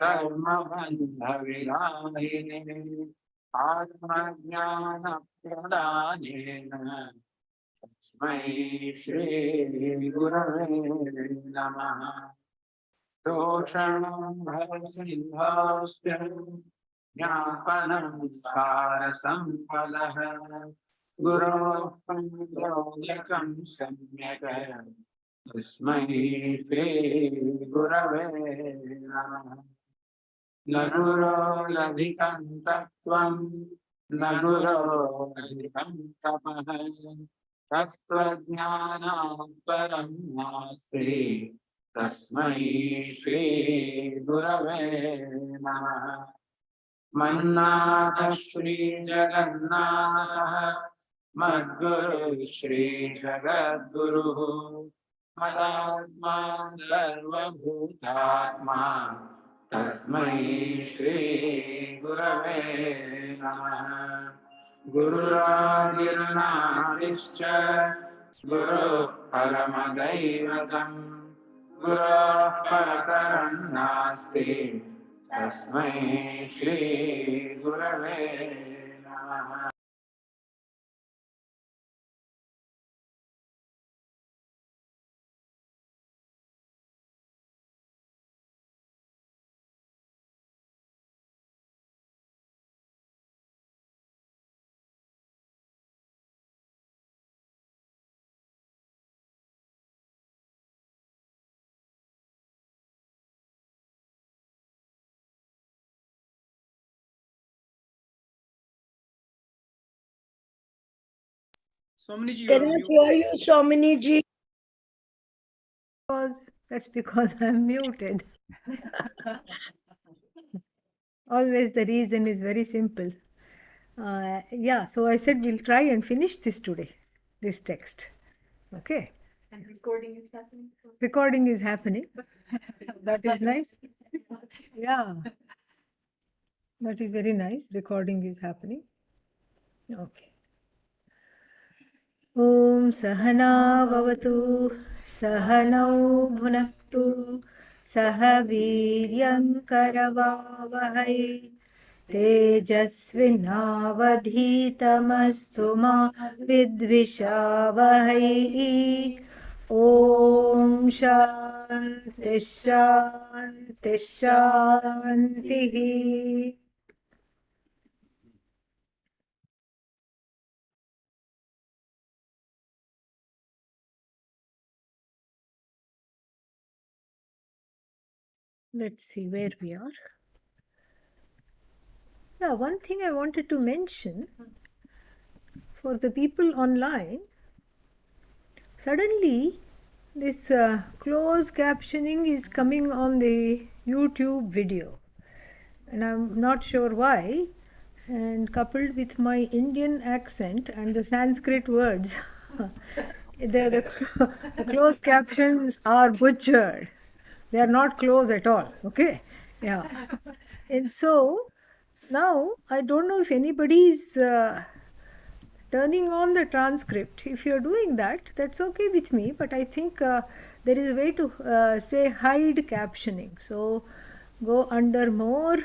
कर्मबन्धविराहिणे आत्मज्ञानप्रदानेन तस्मै श्रीगुरवे नमः। दोषणं भवसिन्धाश्च ज्ञापनं सारसम्पदः गुरोः पञ्चोदकं सम्यक् तस्मै श्रीगुरवे नमः। न गुरोरधिकं तत्त्वं न गुरोरधिकं तपः तत्त्वज्ञानात् परं नास्ति तस्मै श्रीगुरवे नमः। मन्नाथ श्रीजगन्नाथः मद्गुरुः श्रीजगद्गुरुः मदात्मा सर्वभूतात्मा तस्मै श्रीगुरवे नमः। गुरुरादिर्नादिश्च गुरुः परमदैवतम् गुरोः परतरं नास्ति तस्मै श्रीगुरवे नमः। Cannot hear you, Somini ji. That's because I'm muted. Always the reason is very simple. Yeah, so I said we'll try and finish this today, this text. Okay. And recording is happening. Recording is happening. That is nice. Yeah. That is very nice. Recording is happening. Okay. Om Sahana Bhavatu Sahanau Bhunaktu Sahaviryam Karavavahai Tejasvinavadhitamastu ma vidvishavahai. Om Shanti Shanti Shanti. Let's see where we are. Yeah, one thing I wanted to mention for the people online, suddenly this closed captioning is coming on the YouTube video, and I'm not sure why, and coupled with my Indian accent and the Sanskrit words, the closed captions are butchered. They are not close at all. Okay, yeah. And so now I don't know if anybody is turning on the transcript. If you're doing that, that's okay with me, but I think there is a way to say hide captioning. So go under more,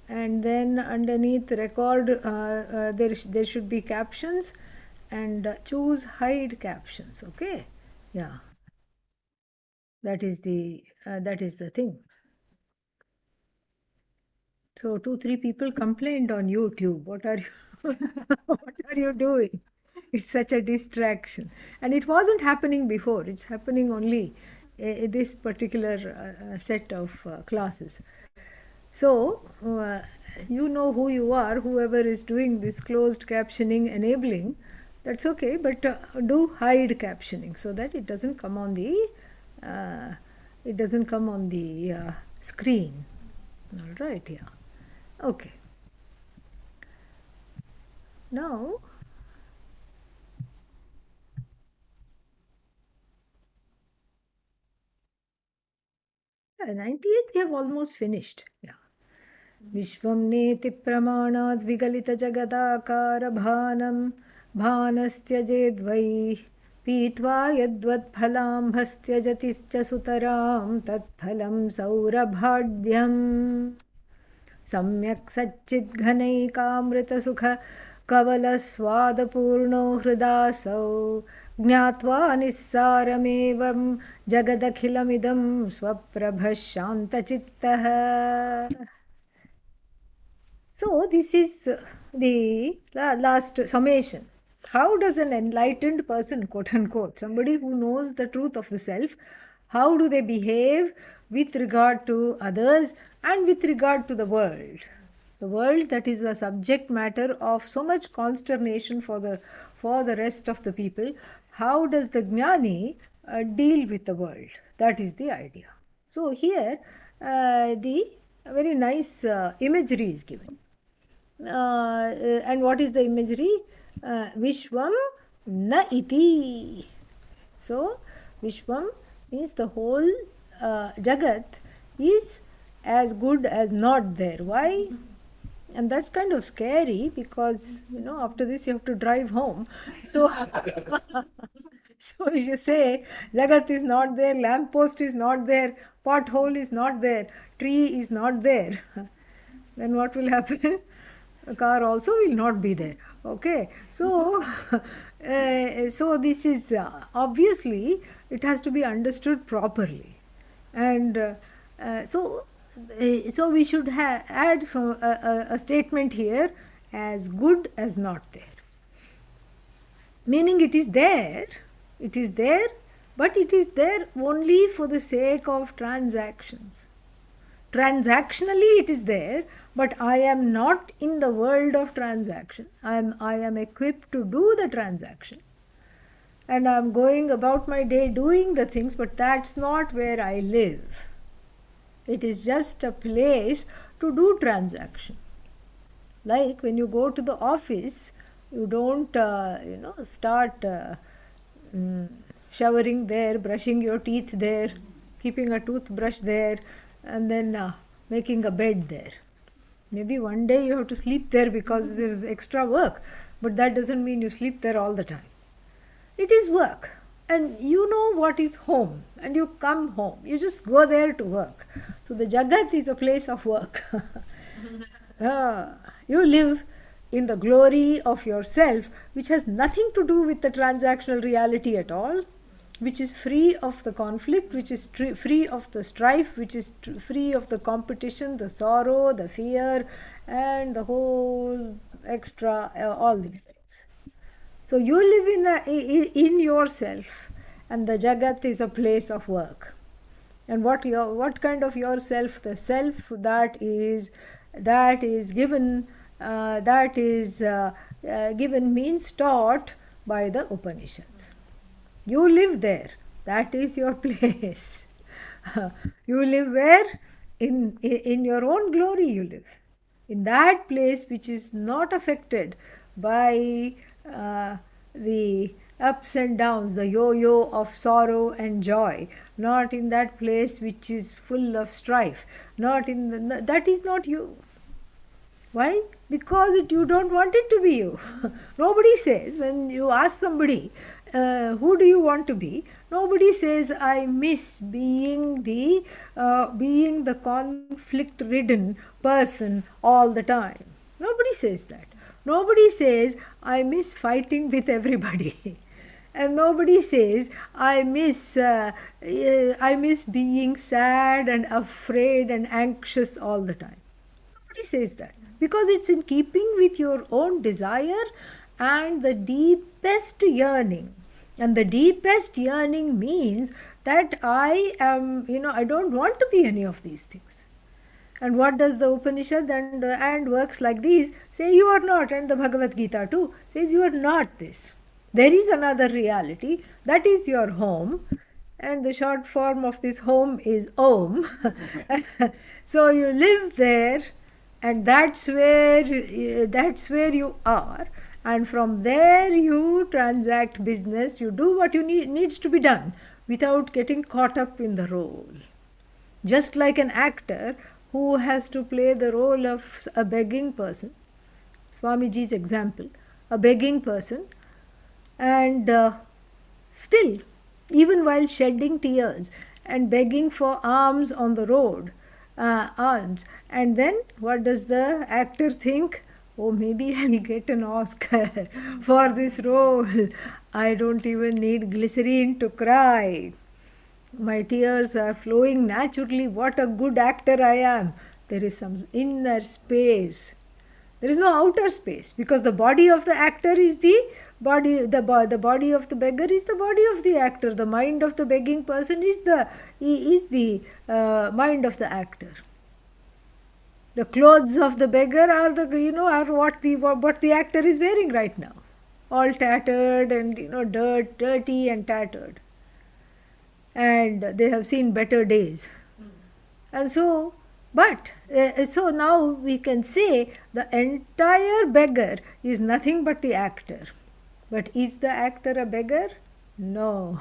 and then underneath record there should be captions, and choose hide captions. Okay, yeah, that is the thing. So 2-3 people complained on YouTube. What are you what are you doing? It's such a distraction, and it wasn't happening before. It's happening only this particular set of classes. So you know who you are, whoever is doing this closed captioning enabling, that's okay, but do hide captioning so that it doesn't come on the screen. All right, yeah. Okay. Now, 98 we have almost finished. Yeah. Vishvam neti pramanad vigalita jagadakara bhanam bhanastyajed vai पीत्वा यद्वत्फलाम्भस्त्यजतिश्च सुतरां तत्फलं सौरभाढ्यम् सम्यक् सच्चिद्घनैकामृतसुख कवलस्वादपूर्णो हृदासौ ज्ञात्वा निस्सारमेवं जगदखिलमिदं स्वप्रभः शान्तचित्तः. So this is the last summation. How does an enlightened person, quote unquote, somebody who knows the truth of the self, how do they behave with regard to others and with regard to the world? The world that is a subject matter of so much consternation for the rest of the people. How does the Jnani deal with the world? That is the idea. So here the very nice imagery is given. And what is the imagery? Vishwam na iti. So Vishwam means the whole Jagat is as good as not there. Why? And that's kind of scary because after this you have to drive home. So so if you say Jagat is not there, lamppost is not there, pothole is not there, tree is not there, then what will happen? A car also will not be there. Okay, so so this is obviously it has to be understood properly, and so we should add a statement here, as good as not there, meaning it is there, but it is there only for the sake of transactions. Transactionally it is there, but I am not in the world of transaction. I am equipped to do the transaction, and I am going about my day doing the things, but that's not where I live. It is just a place to do transaction. Like when you go to the office, you don't start showering there, brushing your teeth there, keeping a toothbrush there, and then making a bed there. Maybe one day you have to sleep there because there is extra work, but that doesn't mean you sleep there all the time. It is work, and you know what is home, and you come home. You just go there to work. So the Jagat is a place of work. You live in the glory of yourself, which has nothing to do with the transactional reality at all, which is free of the conflict, which is free of the strife, which is free of the competition, the sorrow, the fear, and the whole extra, all these things. So you live in yourself, and the Jagat is a place of work. And what kind of yourself? The self that is given, given means taught by the Upanishads. You live there. That is your place. You live where? In your own glory you live. In that place which is not affected by the ups and downs, the yo-yo of sorrow and joy. Not in that place which is full of strife. That is not you. Why? Because you don't want it to be you. Nobody says, when you ask somebody, who do you want to be? Nobody says, I miss being the conflict-ridden person all the time. Nobody says that. Nobody says, I miss fighting with everybody. And nobody says, I miss being sad and afraid and anxious all the time. Nobody says that. Because it's in keeping with your own desire and the deepest yearning. And the deepest yearning means that I don't want to be any of these things. And what does the Upanishad and works like these say? You are not. And the Bhagavad Gita too says you are not this. There is another reality. That is your home. And the short form of this home is Om. So you live there, and that's where you are. And from there you transact business. You do what needs to be done without getting caught up in the role. Just like an actor who has to play the role of a begging person, Swamiji's example, a begging person, and Still, even while shedding tears and begging for alms on the road, alms, and then what does the actor think? Oh, maybe I'll get an Oscar for this role. I don't even need glycerine to cry. My tears are flowing naturally. What a good actor I am. There is some inner space. There is no outer space, because the body of the actor is the body, the body of the beggar is the body of the actor. The mind of the begging person is the mind of the actor. The clothes of the beggar are are what the actor is wearing right now, all tattered and dirty and tattered, and they have seen better days. And so, but so now we can say the entire beggar is nothing but the actor. But is the actor a beggar? No.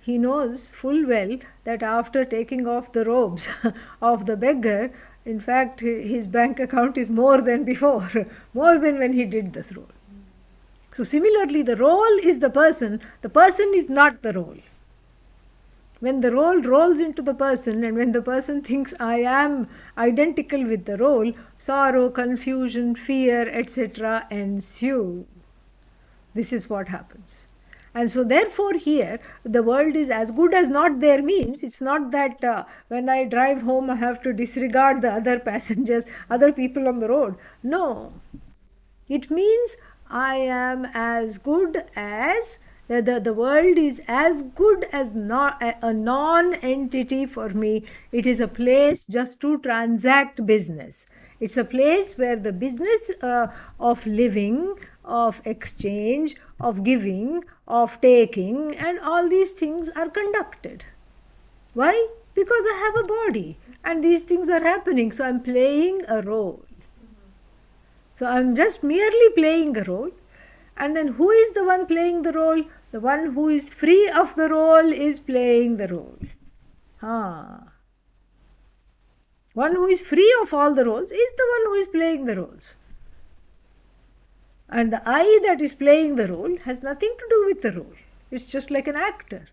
He knows full well that after taking off the robes of the beggar, in fact, his bank account is more than before, more than when he did this role. So similarly, the role is the person is not the role. When the role rolls into the person, and when the person thinks I am identical with the role, sorrow, confusion, fear, etc. ensue. This is what happens. And so therefore here, the world is as good as not there means, it's not that when I drive home I have to disregard the other passengers, other people on the road. No. It means I am as good as, the world is as good as not a non-entity for me. It is a place just to transact business. It's a place where the business of living, of exchange, of giving, of taking, and all these things are conducted. Why? Because I have a body and these things are happening, so I'm playing a role. So I'm just merely playing a role. And then who is the one playing the role? The one who is free of the role is playing the role. One who is free of all the roles is the one who is playing the roles. And the I that is playing the role has nothing to do with the role. It's just like an actor.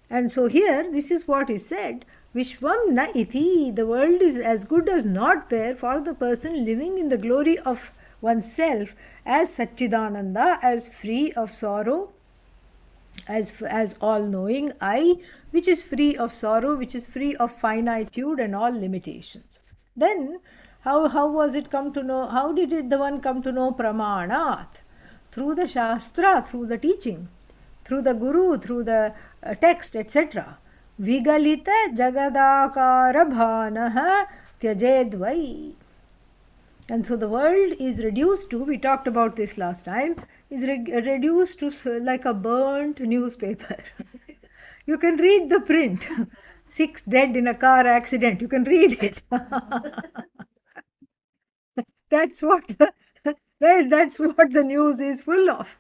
And so here, this is what is said, Vishwam na iti, the world is as good as not there for the person living in the glory of oneself as Satchidananda, as free of sorrow, as all-knowing I, which is free of sorrow, which is free of finitude and all limitations. Then, how was it come to know, how did it the one come to know Pramanat? Through the Shastra, through the teaching, through the Guru, through the text, etc. Vigalita jagadakara bhanaha tyajedvai. And so the world is reduced to, we talked about this last time, is reduced to like a burnt newspaper. You can read the print. 6 dead in a car accident. You can read it. That's what the news is full of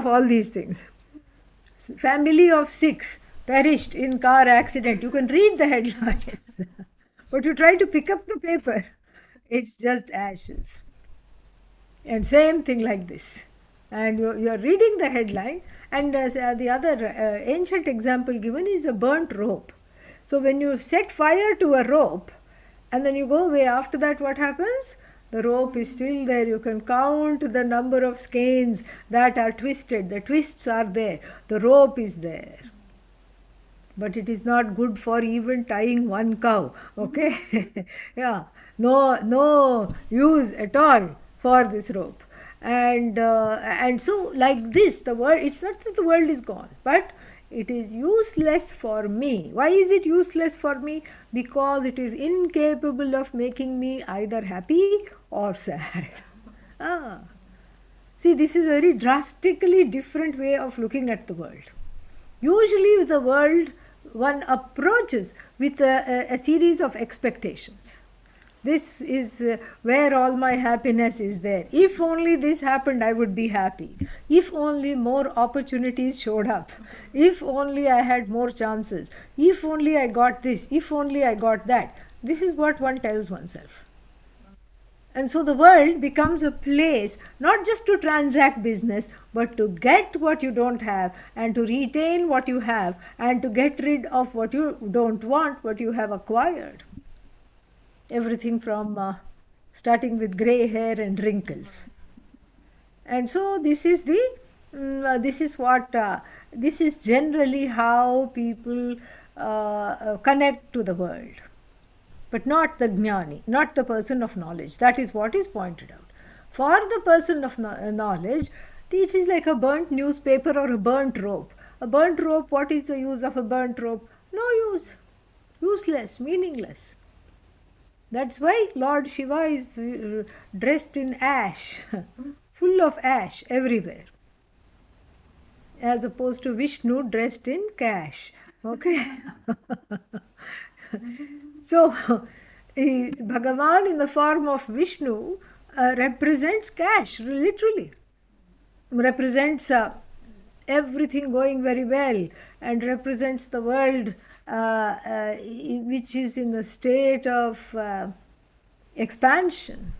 all these things. Family of 6 perished in car accident. You can read the headlines. But you try to pick up the paper, it's just ashes. And same thing like this. And you're reading the headline, and the other ancient example given is a burnt rope. So when you set fire to a rope, and then you go away, after that what happens? The rope is still there. You can count the number of skeins that are twisted. The twists are there. The rope is there. But it is not good for even tying one cow. Okay? Yeah. No use at all for this rope. And so like this, the world, it's not that the world is gone, but it is useless for me. Why is it useless for me? Because it is incapable of making me either happy or sad. See, this is a very drastically different way of looking at the world. Usually with the world, one approaches with a series of expectations. This is where all my happiness is there. If only this happened, I would be happy. If only more opportunities showed up. If only I had more chances. If only I got this. If only I got that. This is what one tells oneself. And so the world becomes a place not just to transact business, but to get what you don't have, and to retain what you have, and to get rid of what you don't want, what you have acquired. Everything from starting with gray hair and wrinkles. And so this is this is generally how people connect to the world, but not the jnani, not the person of knowledge. That is what is pointed out. For the person of knowledge, it is like a burnt newspaper or a burnt rope. A burnt rope, what is the use of a burnt rope? No use. Useless, meaningless. That's why Lord Shiva is dressed in ash, full of ash everywhere, as opposed to Vishnu dressed in cash. Okay? So, Bhagavan in the form of Vishnu represents cash, literally. Represents everything going very well, and represents the world which is in the state of expansion.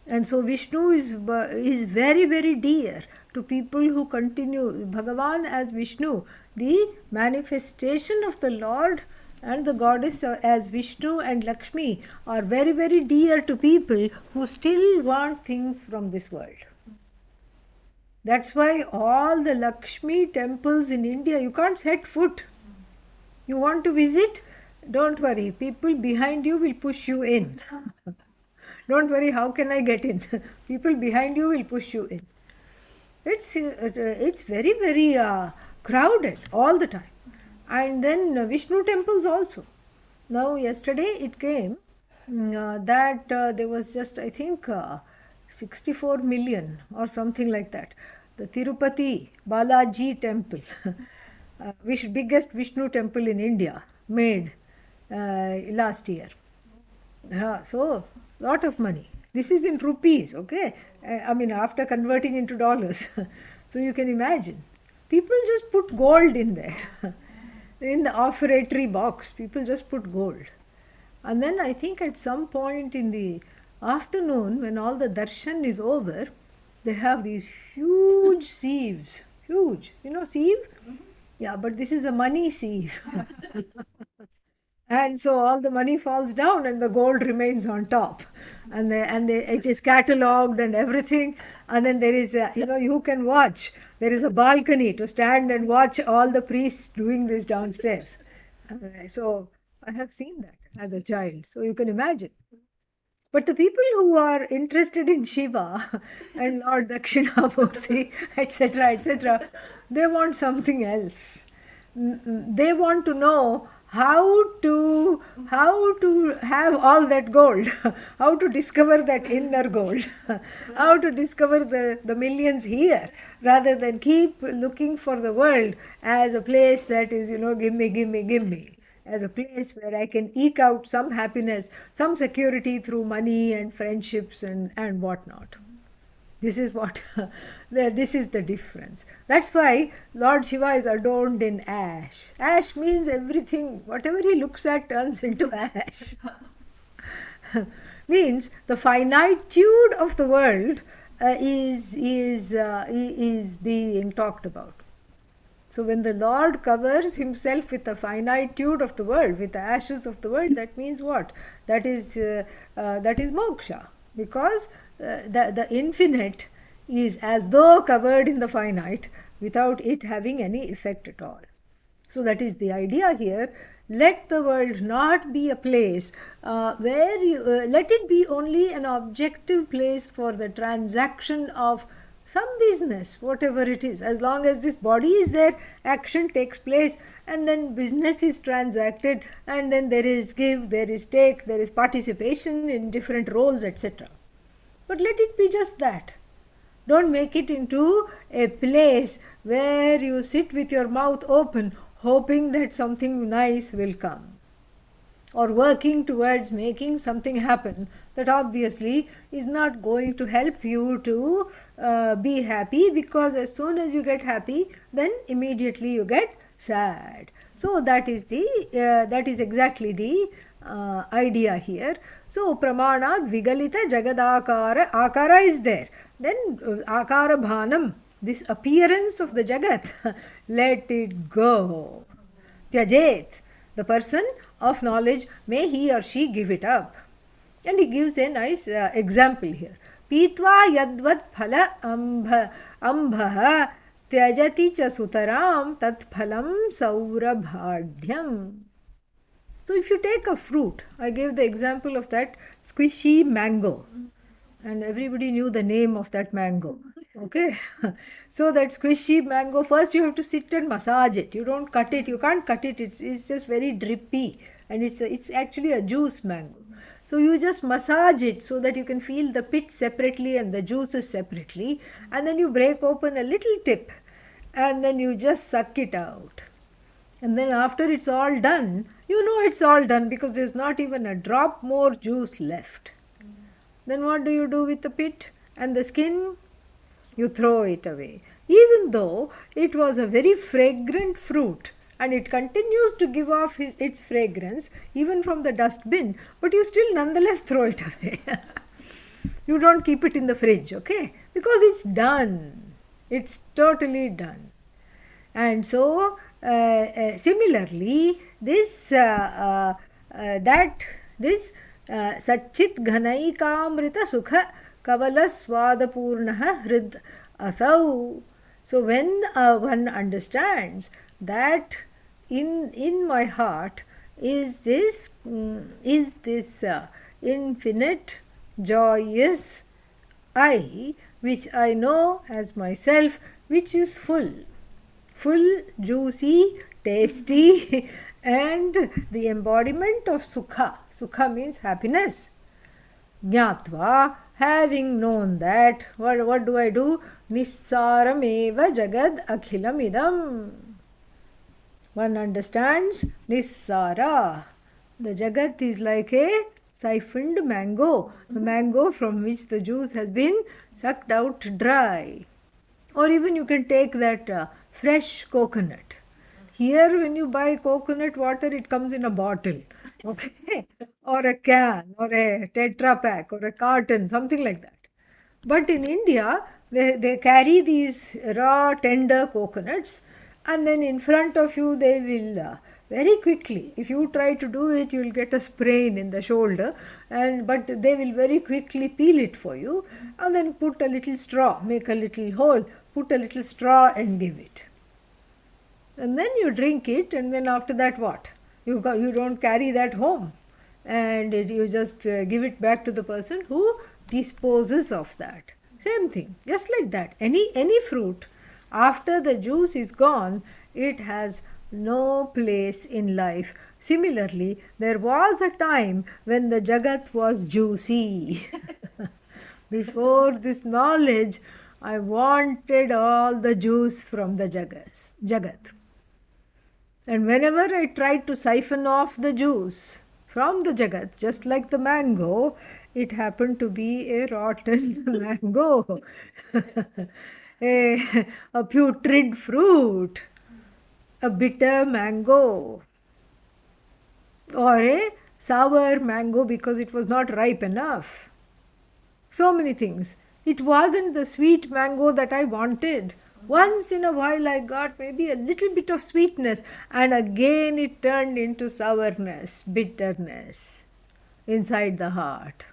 And so Vishnu is very, very dear to people who continue. Bhagavan as Vishnu, the manifestation of the Lord and the goddess as Vishnu and Lakshmi are very, very dear to people who still want things from this world. That's why all the Lakshmi temples in India, you can't set foot. You want to visit? Don't worry, people behind you will push you in. Don't worry, how can I get in? People behind you will push you in. It's very, very crowded all the time. And then Vishnu temples also. Now, yesterday it came that there was just, I think, 64 million or something like that. The Tirupati Balaji temple, biggest Vishnu temple in India, made last year. So, lot of money. This is in rupees, okay? I mean, after converting into dollars. So you can imagine. People just put gold in there. In the offertory box, people just put gold. And then I think at some point in the afternoon, when all the darshan is over, they have these huge sieves. Huge. You know sieve? Yeah, but this is a money sieve. And so all the money falls down and the gold remains on top. And it is catalogued and everything. And then there is, you can watch. There is a balcony to stand and watch all the priests doing this downstairs. So I have seen that as a child. So you can imagine. But the people who are interested in Shiva and Lord Dakshinamurti, etc., they want something else. They want to know how to have all that gold, how to discover that inner gold, how to discover the millions here, rather than keep looking for the world as a place that is, give me, as a place where I can eke out some happiness, some security through money and friendships and whatnot. This is what, this is the difference. That's why Lord Shiva is adorned in ash. Ash means everything, whatever he looks at turns into ash. Means the finitude of the world is being talked about. So when the Lord covers himself with the finitude of the world, with the ashes of the world, that means what? That is moksha. Because the infinite is as though covered in the finite without it having any effect at all. So that is the idea here. Let the world not be a place where let it be only an objective place for the transaction of some business, whatever it is. As long as this body is there, action takes place, and then business is transacted, and then there is give, there is take, there is participation in different roles, etc. But let it be just that. Don't make it into a place where you sit with your mouth open, hoping that something nice will come, or working towards making something happen that obviously is not going to help you to be happy, because as soon as you get happy, then immediately you get sad. So that is exactly the idea here. So pramanad vigalita jagadakara, akara is there. Then akara bhanam, this appearance of the jagat, let it go. Tyajet, the person of knowledge, may he or she give it up. And he gives a nice example here. Pitva yadvat phala ambha tyajati cha sutaram tat phalam saurabhadhyam. So if you take a fruit, I gave the example of that squishy mango, and everybody knew the name of that mango. Okay, so that squishy mango, first you have to sit and massage it. You don't cut it. You can't cut it. It's just very drippy, and it's actually a juice mango. So you just massage it so that you can feel the pit separately and the juices separately, and then you break open a little tip, and then you just suck it out. And then after it's all done, you know it's all done because there's not even a drop more juice left. Then what do you do with the pit and the skin? You throw it away. Even though it was a very fragrant fruit and it continues to give off its fragrance even from the dustbin, but you still nonetheless throw it away. You don't keep it in the fridge, okay? Because it's done. It's totally done. And so similarly, this Satchit Ghanaikamrita Sukha Kavala Swadapurnaha Hrid Asau. So when one understands that in my heart is this infinite joyous I, which I know as myself, which is full, juicy, tasty, and the embodiment of sukha. Sukha means happiness. Jnatva, having known that, what do I do? Nissarameva jagad akhilam idam. One understands Nissara. The jagat is like a siphoned mango, the mango from which the juice has been sucked out dry. Or even you can take that fresh coconut. Here when you buy coconut water, it comes in a bottle, okay, or a can, or a Tetra Pak, or a carton, something like that. But in India, they carry these raw, tender coconuts, and then in front of you they will very quickly, if you try to do it, you will get a sprain in the shoulder, but they will very quickly peel it for you, and then put a little straw, make a little hole, put a little straw and give it. And then you drink it, and then after that what? You don't carry that home, and you just give it back to the person who disposes of that. Same thing, just like that. Any fruit, after the juice is gone, it has no place in life. Similarly, there was a time when the jagat was juicy. Before this knowledge, I wanted all the juice from the jagat. And whenever I tried to siphon off the juice from the jagat, just like the mango, it happened to be a rotten mango, a putrid fruit, a bitter mango, or a sour mango because it was not ripe enough. So many things. It wasn't the sweet mango that I wanted. Once in a while I got maybe a little bit of sweetness, and again it turned into sourness, bitterness inside the heart.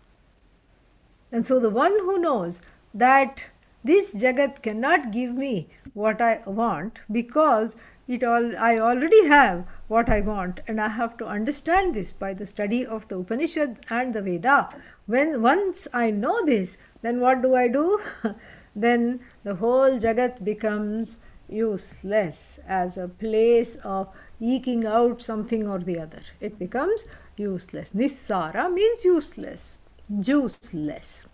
And so the one who knows that this jagat cannot give me what I want because I already have what I want, and I have to understand this by the study of the Upanishad and the Veda. Once I know this, then what do? Then the whole jagat becomes useless as a place of eking out something or the other. It becomes useless. Nissara means useless, juiceless.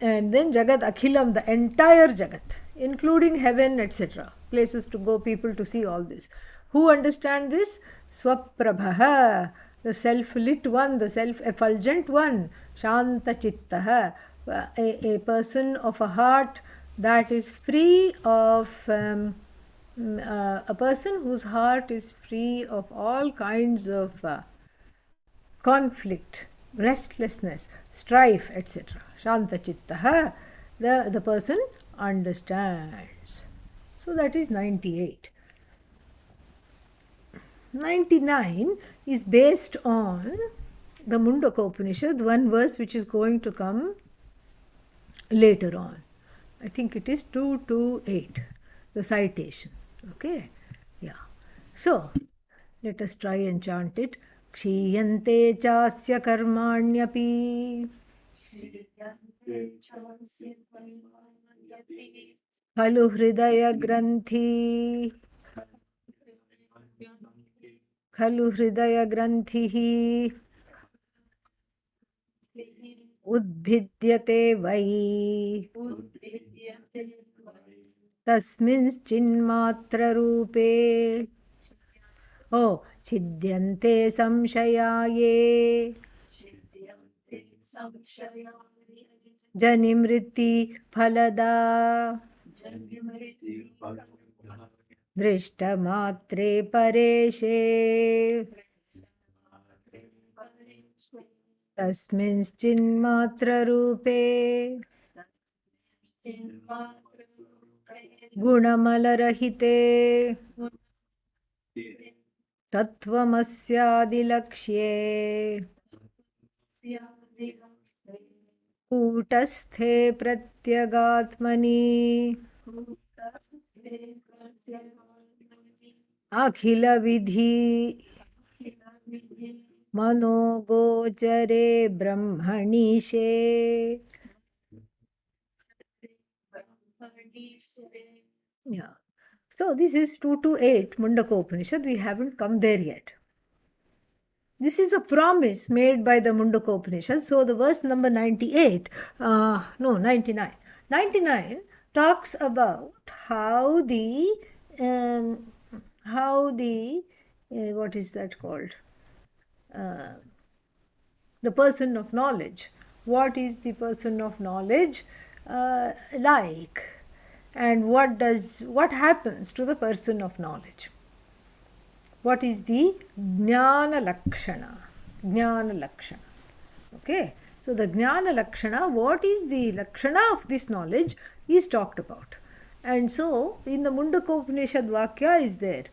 And then jagat akhilam, the entire jagat, including heaven, etc. Places to go, people to see all this. Who understand this? Swaprabhaha, the self-lit one, the self-effulgent one. Shanta chittaha, a person of a heart that is free of, a person whose heart is free of all kinds of conflict, restlessness, strife, etc. Shanta chittaha, the person understands. So that is 98. 99 is based on the Mundaka Upanishad, one verse which is going to come later on. I think it is 228, the citation. Okay, yeah. So let us try and chant it. Kshiyante chasya karmanyapi khalu hridaya granthi खलु हृदयग्रन्थिः उद्भिद्यते वै तस्मिंश्चिन्मात्ररूपे छिद्यन्ते संशया ये जनिमृत्ति फलदा दृष्टमात्रे परेशे तस्मिंश्चिन्मात्ररूपे गुणमलरहिते तत्त्वमस्यादिलक्ष्ये कूटस्थे प्रत्यगात्मनि अखिलविधि मनोगोचरे ब्रह्मणीशे. Yeah. So this is 228 Mundaka Upanishad. We haven't come there yet. This is a promise made by the Mundaka Upanishad. So the verse number 99. 99 talks about how the what is that called? The person of knowledge. What is the person of knowledge like? And what happens to the person of knowledge? What is the Jnana Lakshana? Jnana Lakshana. Okay. So the Jnana Lakshana, what is the Lakshana of this knowledge is talked about. And so in the Mundaka Upanishad Vakya is there.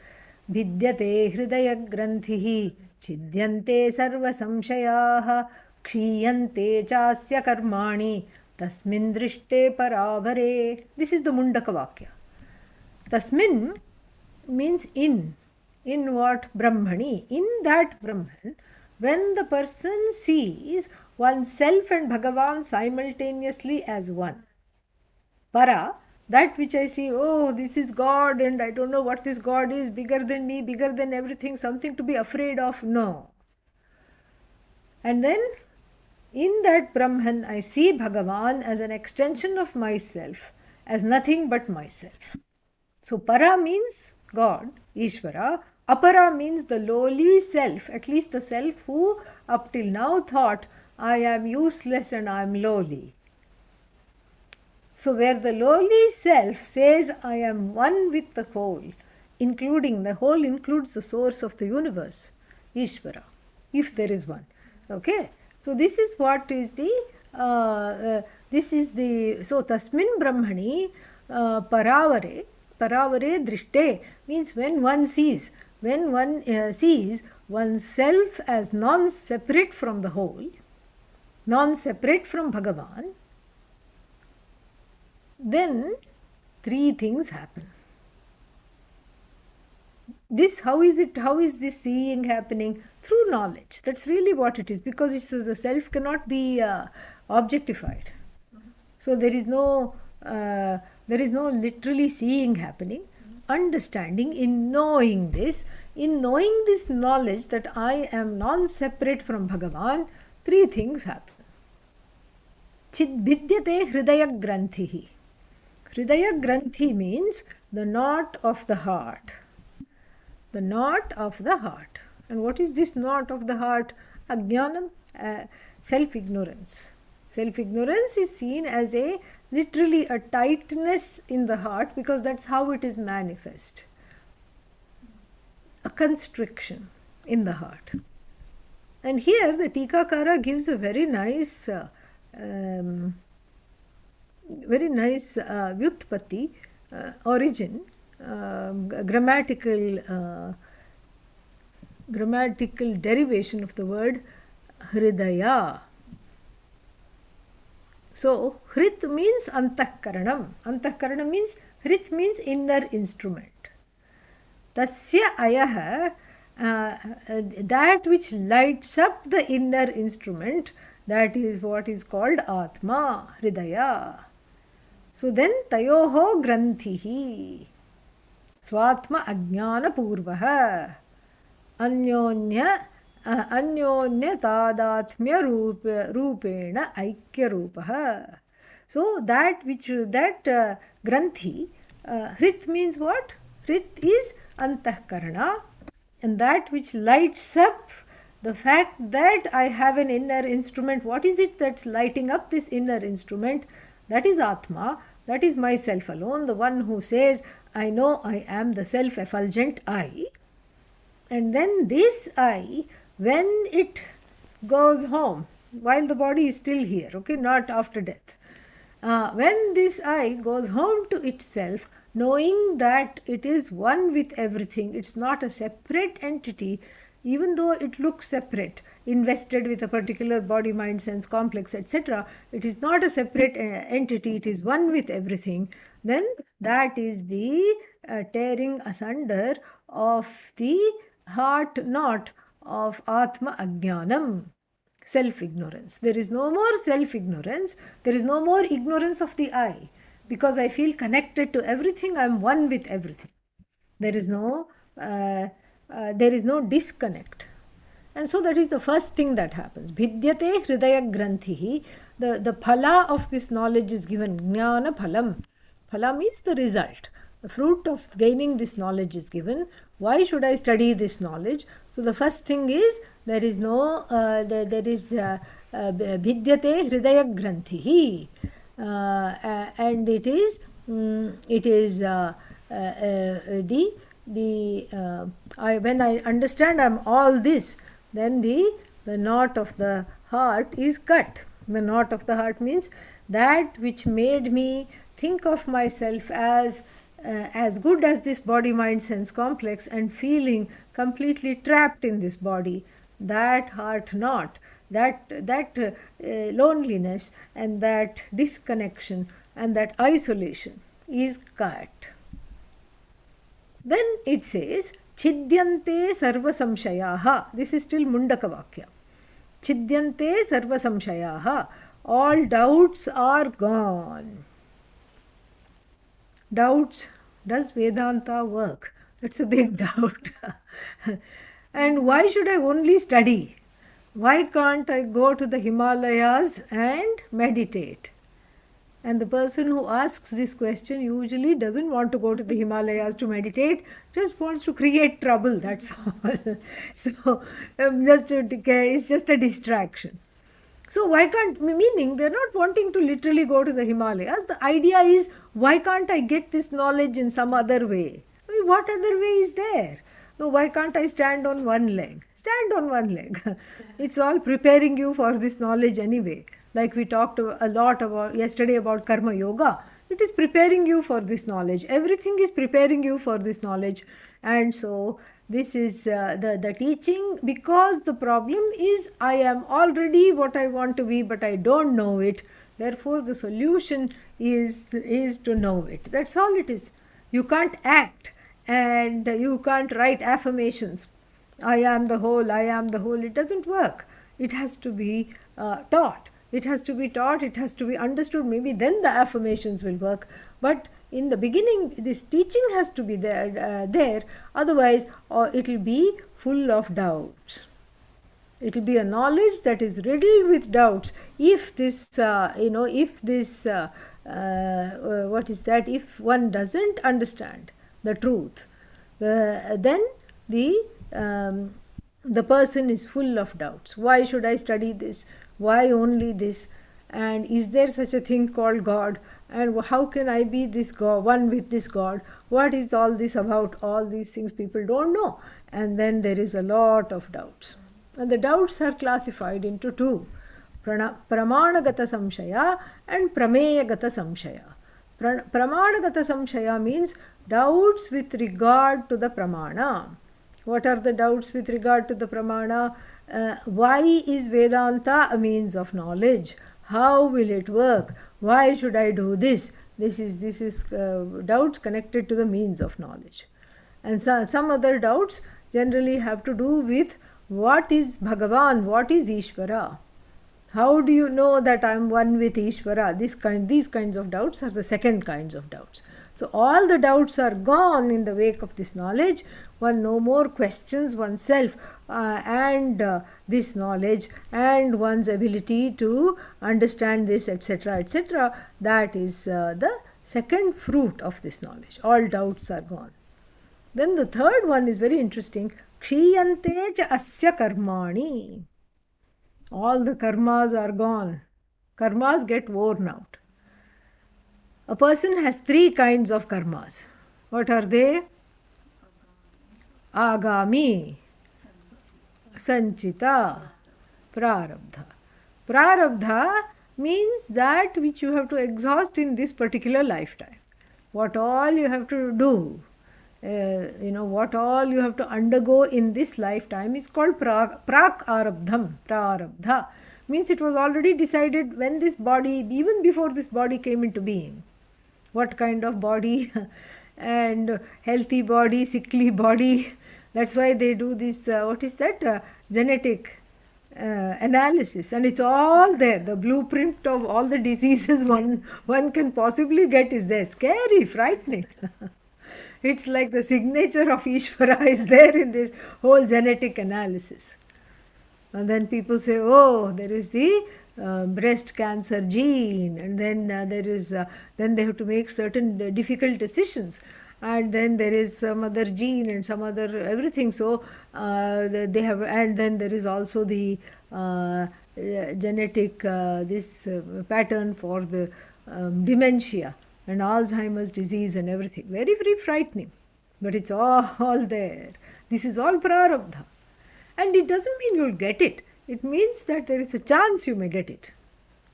Vidyate hridaya granthihi chidyante sarva samshayaha kshiyante chasya karmani tasmin drishte paravare. This is the Mundaka Vakya. Tasmin means in. In what? Brahmani. In that Brahman, when the person sees oneself and Bhagavan simultaneously as one. Para, that which I see, this is God and I don't know what this God is, bigger than me, bigger than everything, something to be afraid of. No. And then in that Brahman, I see Bhagavan as an extension of myself, as nothing but myself. So para means God, Ishvara. Apara means the lowly self, at least the self who up till now thought, I am useless and I am lowly. So where the lowly self says, I am one with the whole, including the whole includes the source of the universe, Ishvara, if there is one. Okay. So this is what is the, so Tasmin Brahmani Paravare Drishte means when one sees oneself as non-separate from the whole, non-separate from Bhagavan, then three things happen. How is this seeing happening? Through knowledge. That's really what it is, because the self cannot be objectified. So there is no literally seeing happening. Understanding, in knowing this knowledge that I am non-separate from Bhagavan, three things happen. Vidyate hridaya granthihi. Hridaya granthi means the knot of the heart. The knot of the heart. And what is this knot of the heart? Ajnanam, self-ignorance. Self-ignorance is seen as literally a tightness in the heart, because that's how it is manifest. A constriction in the heart. And here the Tikakara gives a very nice vyutpatti, origin, grammatical derivation of the word hridaya. So hrit means antahkaranam. Antahkaranam means, hrit means inner instrument. Tasya ayah, that which lights up the inner instrument, that is what is called Atma, Hridaya. So then tayoho granthihi swatma ajnana purvaha anyonya tadatmya rupena aikya rupaha. So that granthi, hrit means what? Hrit is antahkarana, and that which lights up the fact that I have an inner instrument. What is it that's lighting up this inner instrument? That is Atma, that is myself alone, the one who says, I know I am the self-effulgent I. And then this I, when it goes home, while the body is still here, okay, not after death, when this I goes home to itself, knowing that it is one with everything, it's not a separate entity, even though it looks separate, invested with a particular body, mind, sense complex, etc., it is not a separate entity, it is one with everything, then that is the tearing asunder of the heart knot of Atma Ajnanam, self-ignorance. There is no more self-ignorance, there is no more ignorance of the I, because I feel connected to everything, I am one with everything. There is no disconnect. And so that is the first thing that happens. Bhidyate hridaya granthihi, the phala of this knowledge is given, jnana phalam. Phala means the result. The fruit of gaining this knowledge is given. Why should I study this knowledge? So the first thing is, there is bhidyate hridaya granthihi, and it is when I understand I am all this, then the knot of the heart is cut. The knot of the heart means that which made me think of myself as good as this body, mind, sense complex, and feeling completely trapped in this body. That heart knot, that loneliness and that disconnection and that isolation is cut. Then it says, Chidyante sarva samshayaha. This is still Mundaka Vakya. Chidyante sarva samshayaha. All doubts are gone. Doubts. Does Vedanta work? That's a big doubt. And why should I only study? Why can't I go to the Himalayas and meditate? And the person who asks this question usually doesn't want to go to the Himalayas to meditate, just wants to create trouble, that's all. So, it's just a distraction. So why can't, meaning they're not wanting to literally go to the Himalayas. The idea is, why can't I get this knowledge in some other way? I mean, what other way is there? No, why can't I stand on one leg? Stand on one leg. It's all preparing you for this knowledge anyway. Like we talked a lot about yesterday about Karma Yoga. It is preparing you for this knowledge. Everything is preparing you for this knowledge. And so this is the teaching, because the problem is I am already what I want to be, but I don't know it. Therefore, the solution is to know it. That's all it is. You can't act and you can't write affirmations. I am the whole, I am the whole. It doesn't work. It has to be taught. It has to be taught, it has to be understood. Maybe then the affirmations will work. But in the beginning, this teaching has to be there. Otherwise, it will be full of doubts. It will be a knowledge that is riddled with doubts. If if one doesn't understand the truth, then the person is full of doubts. Why should I study this? Why only this? And is there such a thing called God? And how can I be this God, one with this God? What is all this about? All these things people don't know. And then there is a lot of doubts. And the doubts are classified into two, Pramanagata Samshaya and Prameyagata Samshaya. Pramanagata Samshaya means doubts with regard to the Pramana. What are the doubts with regard to the Pramana? Why is Vedanta a means of knowledge? How will it work? Why should I do this? This is doubts connected to the means of knowledge. And some other doubts generally have to do with what is Bhagavan, what is Ishvara. How do you know that I am one with Ishvara? These kinds of doubts are the second kinds of doubts. So all the doubts are gone in the wake of this knowledge. One no more questions oneself and this knowledge and one's ability to understand this, etc., etc. That is the second fruit of this knowledge. All doubts are gone. Then the third one is very interesting. Kshiyante cha asya karmani. All the karmas are gone. Karmas get worn out. A person has three kinds of karmas. What are they? Agami, Sanchita, Prarabdha. Prarabdha means that which you have to exhaust in this particular lifetime. What all you have to do, what all you have to undergo in this lifetime is called prak arabdham, prarabdha. Means it was already decided when this body, even before this body came into being. What kind of body and healthy body, sickly body. That's why they do this, genetic analysis, and it's all there. The blueprint of all the diseases one can possibly get is there. Scary, frightening. It's like the signature of Ishvara is there in this whole genetic analysis. And then people say, oh, there is the breast cancer gene, and then then they have to make certain difficult decisions, and then there is some other gene and some other everything. So they have, and then there is also the genetic pattern for the dementia and Alzheimer's disease and everything. Very, very frightening. But it's all there. This is all prarabdha. And it doesn't mean you'll get it. It means that there is a chance you may get it.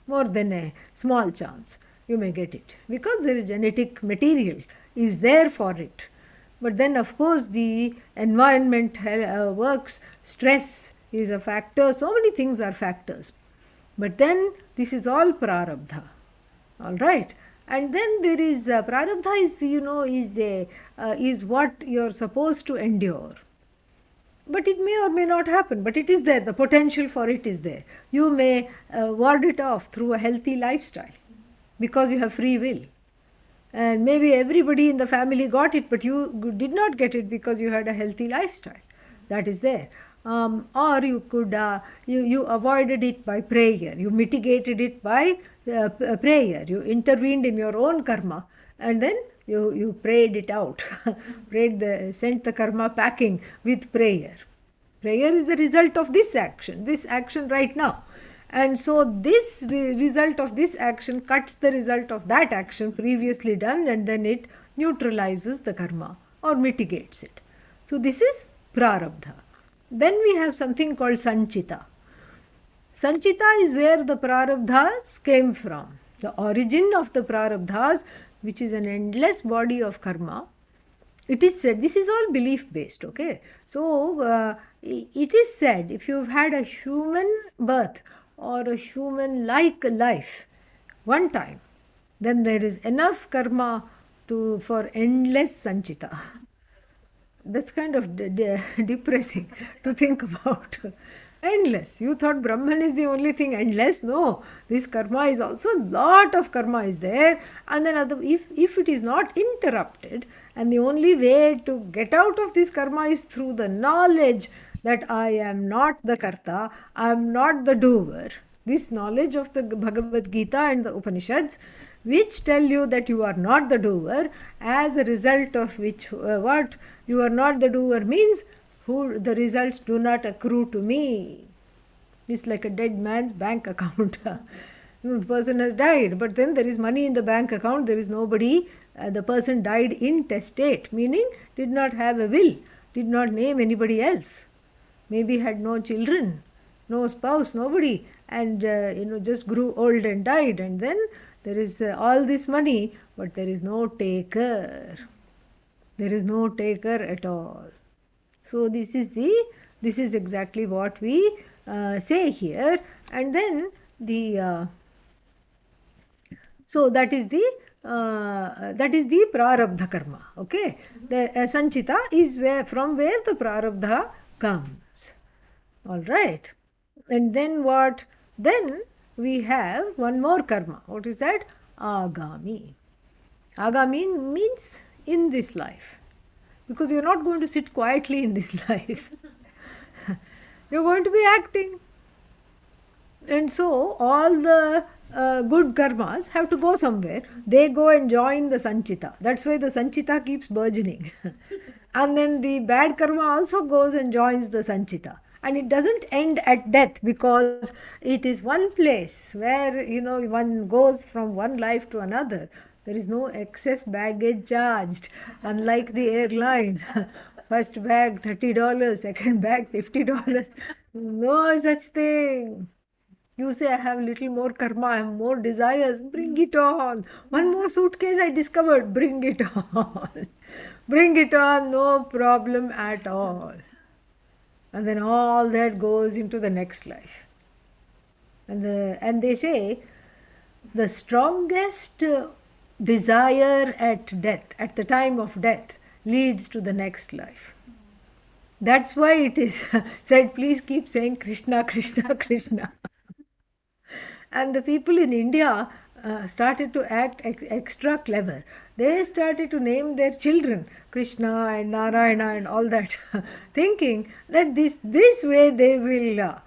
More than a small chance you may get it. Because there is genetic material is there for it. But then of course the environment works, stress is a factor, so many things are factors. But then this is all prarabdha. All right. And then there is prarabdha is what you're supposed to endure. But it may or may not happen, but it is there. The potential for it is there. You may ward it off through a healthy lifestyle because you have free will. And maybe everybody in the family got it, but you did not get it because you had a healthy lifestyle. That is there. Or you could, you avoided it by prayer. You mitigated it by prayer. You intervened in your own karma and then you prayed it out. Sent the karma packing with prayer. Prayer is the result of this action right now. And so this result of this action cuts the result of that action previously done, and then it neutralizes the karma or mitigates it. So this is prarabdha. Then we have something called sanchita. Sanchita is where the prarabdhas came from. The origin of the prarabdhas, which is an endless body of karma. It is said, this is all belief based, okay? So it is said, if you've had a human birth or a human-like life one time, then there is enough karma for endless sanchita. That's kind of depressing to think about. Endless. You thought Brahman is the only thing endless? No. This karma is also, lot of karma is there. And then if it is not interrupted, and the only way to get out of this karma is through the knowledge that I am not the karta, I am not the doer. This knowledge of the Bhagavad Gita and the Upanishads, which tell you that you are not the doer, as a result of which what you are not the doer means, the results do not accrue to me. It's like a dead man's bank account. The person has died, but then there is money in the bank account, there is nobody. The person died intestate, meaning did not have a will, did not name anybody else. maybe had no children, no spouse, nobody, and just grew old and died, and then there is all this money, but there is no taker. There is no taker at all. So this is exactly what we say here, and then the so that is the prarabdha karma. Okay, the sanchita is from where the prarabdha comes. All right, and then what? Then we have one more karma. What is that? Agami. Agami means in this life, because you're not going to sit quietly in this life. You're going to be acting. And so all the good karmas have to go somewhere. They go and join the sanchita. That's why the sanchita keeps burgeoning. And then the bad karma also goes and joins the sanchita. And it doesn't end at death, because it is one place where one goes from one life to another. There is no excess baggage charged, unlike the airline. First bag $30, second bag $50. No such thing. You say, I have little more karma, I have more desires, bring it on. One more suitcase I discovered, bring it on. Bring it on, no problem at all. And then all that goes into the next life. And they say the strongest desire at death, at the time of death, leads to the next life. That's why it is said, please keep saying Krishna, Krishna, Krishna. And the people in India started to act extra clever. They started to name their children Krishna and Narayana and all that, thinking that this way they will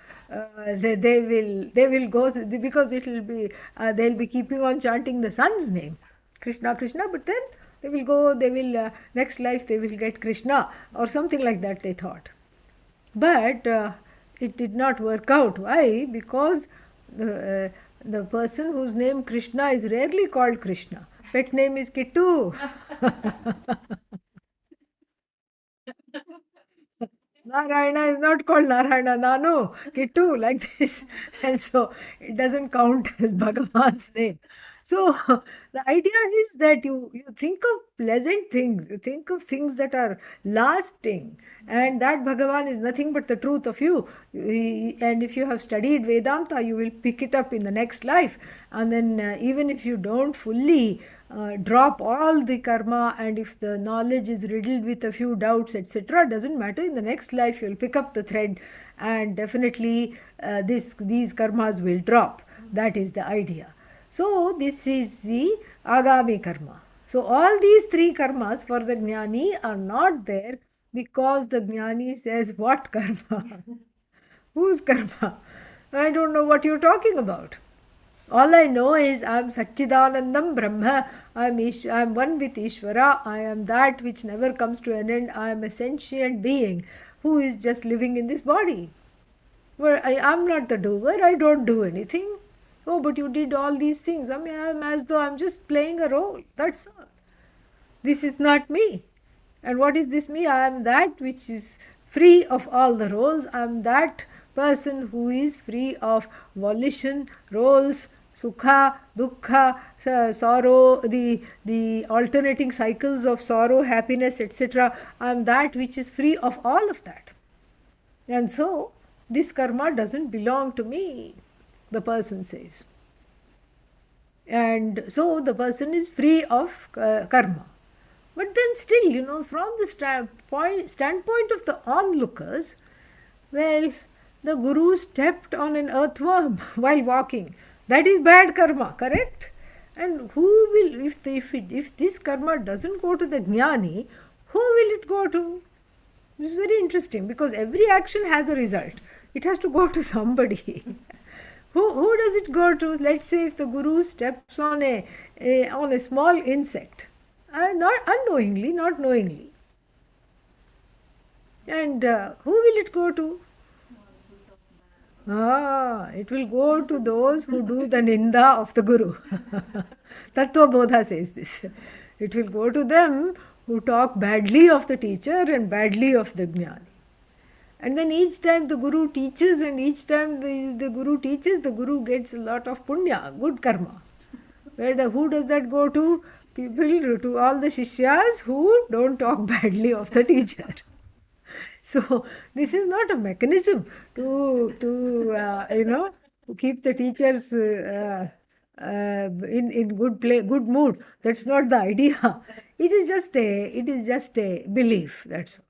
they will go, because it will be they'll be keeping on chanting the sun's name, Krishna, Krishna. But then they will go. They will next life they will get Krishna or something like that, they thought. But it did not work out. Why? Because the person whose name Krishna is rarely called Krishna. Pet name is Kittu. Narayana is not called Narayana, Nanu, Kittu, like this. And so it doesn't count as Bhagavan's name. So the idea is that you think of pleasant things, you think of things that are lasting, and that Bhagavan is nothing but the truth of you. And if you have studied Vedanta, you will pick it up in the next life. And then even if you don't fully drop all the karma, and if the knowledge is riddled with a few doubts, etc., doesn't matter. In the next life, you'll pick up the thread, and definitely these karmas will drop. That is the idea. So this is the agami karma. So all these three karmas for the jnani are not there, because the jnani says, what karma? Whose karma? I don't know what you're talking about. All I know is I am Satchidanandam Brahma, I am one with Ishvara, I am that which never comes to an end, I am a sentient being who is just living in this body. Well, I am not the doer, I don't do anything. Oh, but you did all these things. I mean, I am as though I am just playing a role. That's all. This is not me. And what is this me? I am that which is free of all the roles. I am that person who is free of volition, roles, sukha, dukkha, sorrow, the alternating cycles of sorrow, happiness, etc. I am that which is free of all of that. And so, this karma doesn't belong to me, the person says. And so the person is free of karma. But then still, from the standpoint of the onlookers, well, the guru stepped on an earthworm while walking. That is bad karma, correct? And who will, if this karma doesn't go to the jnani, who will it go to? This is very interesting, because every action has a result. It has to go to somebody. Who does it go to? Let's say if the guru steps on a small insect, not unknowingly, not knowingly, and who will it go to? It will go to those who do the ninda of the guru. Tattva Bodha says this. It will go to them who talk badly of the teacher and badly of the jnani. And then each time the Guru teaches, and each time the Guru teaches, the Guru gets a lot of punya, good karma. Who does that go to? People, to all the Shishyas who don't talk badly of the teacher. So this is not a mechanism to keep the teachers in good mood. That's not the idea. It is just a belief. That's all.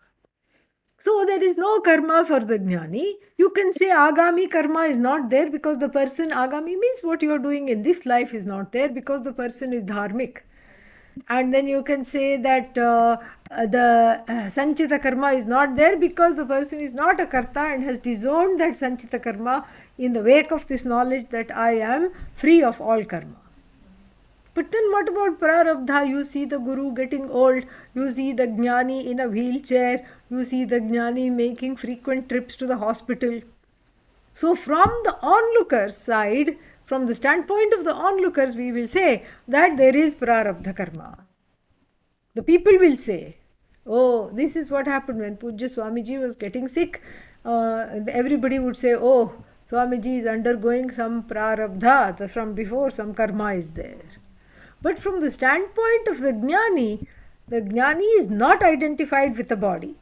So there is no karma for the jnani. You can say agami karma is not there because the person, agami means what you are doing in this life is not there because the person is dharmic. And then you can say that the sanchita karma is not there because the person is not a karta and has disowned that sanchita karma in the wake of this knowledge that I am free of all karma. But then what about prarabdha? You see the guru getting old, you see the jnani in a wheelchair, you see the jnani making frequent trips to the hospital. So from the onlookers side, from the standpoint of the onlookers, we will say that there is prarabdha karma. The people will say, oh, this is what happened when Pujya Swamiji was getting sick. Everybody would say, oh, Swamiji is undergoing some prarabdha, from before some karma is there. But from the standpoint of the jnani is not identified with the body.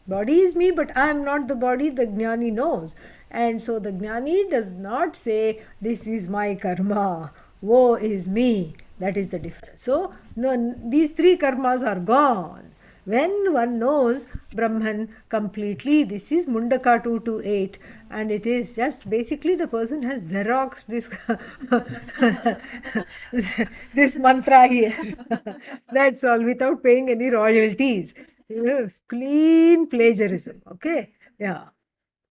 Body is me, but I am not the body, the jnani knows. And so the jnani does not say, this is my karma, woe is me. That is the difference. So, no, these three karmas are gone. When one knows Brahman completely, this is Mundaka 228, and it is just basically the person has Xeroxed this mantra here. That's all, without paying any royalties. Clean plagiarism. Okay? Yeah.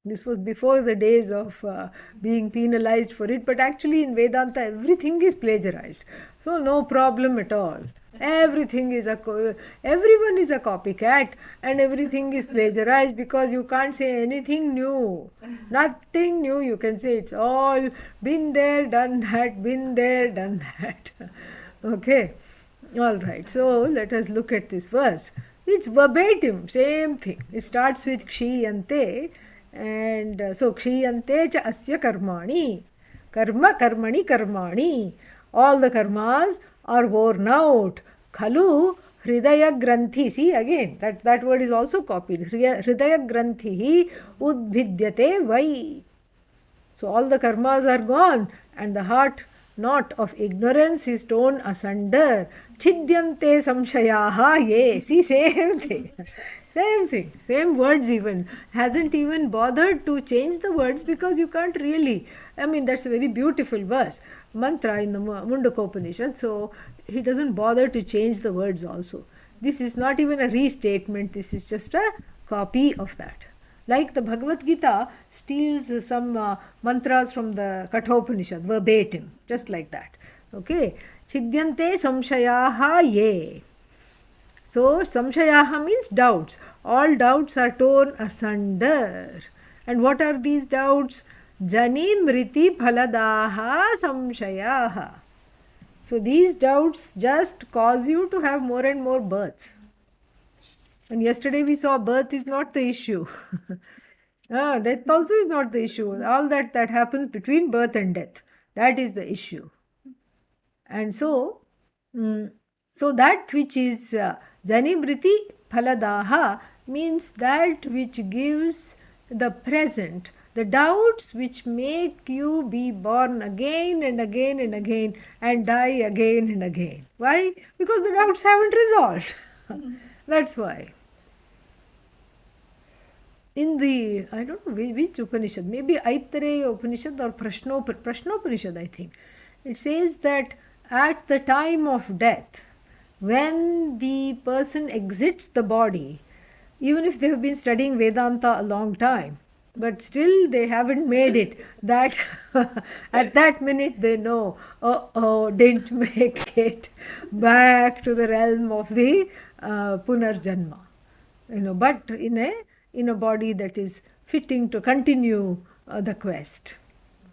This was before the days of being penalized for it, but actually in Vedanta everything is plagiarized. So no problem at all. Everything is everyone is a copycat and everything is plagiarized because you can't say anything new. Nothing new you can say. It's all been there, done that, been there, done that. Okay. All right. So let us look at this verse. It's verbatim, same thing. It starts with kshiyante. And so kshiyante cha asya karmani, karma karmani karmani, all the karmas are worn out. Khalu hridaya granthi, see again that word is also copied. Hridaya granthi udbhidyate vai. So all the karmas are gone and the heart knot of ignorance is torn asunder. Chidyante samshayaha ye. See, same thing. Same thing, same words even. Hasn't even bothered to change the words because you can't really. I mean, that's a very beautiful verse, mantra in the Mundakopanishad. So he doesn't bother to change the words also. This is not even a restatement, this is just a copy of that. Like the Bhagavad Gita steals some mantras from the Kathopanishad, verbatim, just like that. Okay, Chidyante samshayaha ye. So, samshayaha means doubts. All doubts are torn asunder. And what are these doubts? Jani mriti phaladaha samshayaha. So, these doubts just cause you to have more and more births. And yesterday we saw birth is not the issue. Death also is not the issue. All that happens between birth and death, that is the issue. And so, so that which is Janimriti Phaladaha means that which gives the present, the doubts which make you be born again and again and again and die again and again. Why? Because the doubts haven't resolved. That's why. In the, I don't know which Upanishad, maybe Aitareya Upanishad or Prashnopanishad, I think. It says that at the time of death, when the person exits the body, even if they have been studying Vedanta a long time, but still they haven't made it, that at that minute they know, didn't make it back to the realm of the Punarjanma. But in a body that is fitting to continue the quest.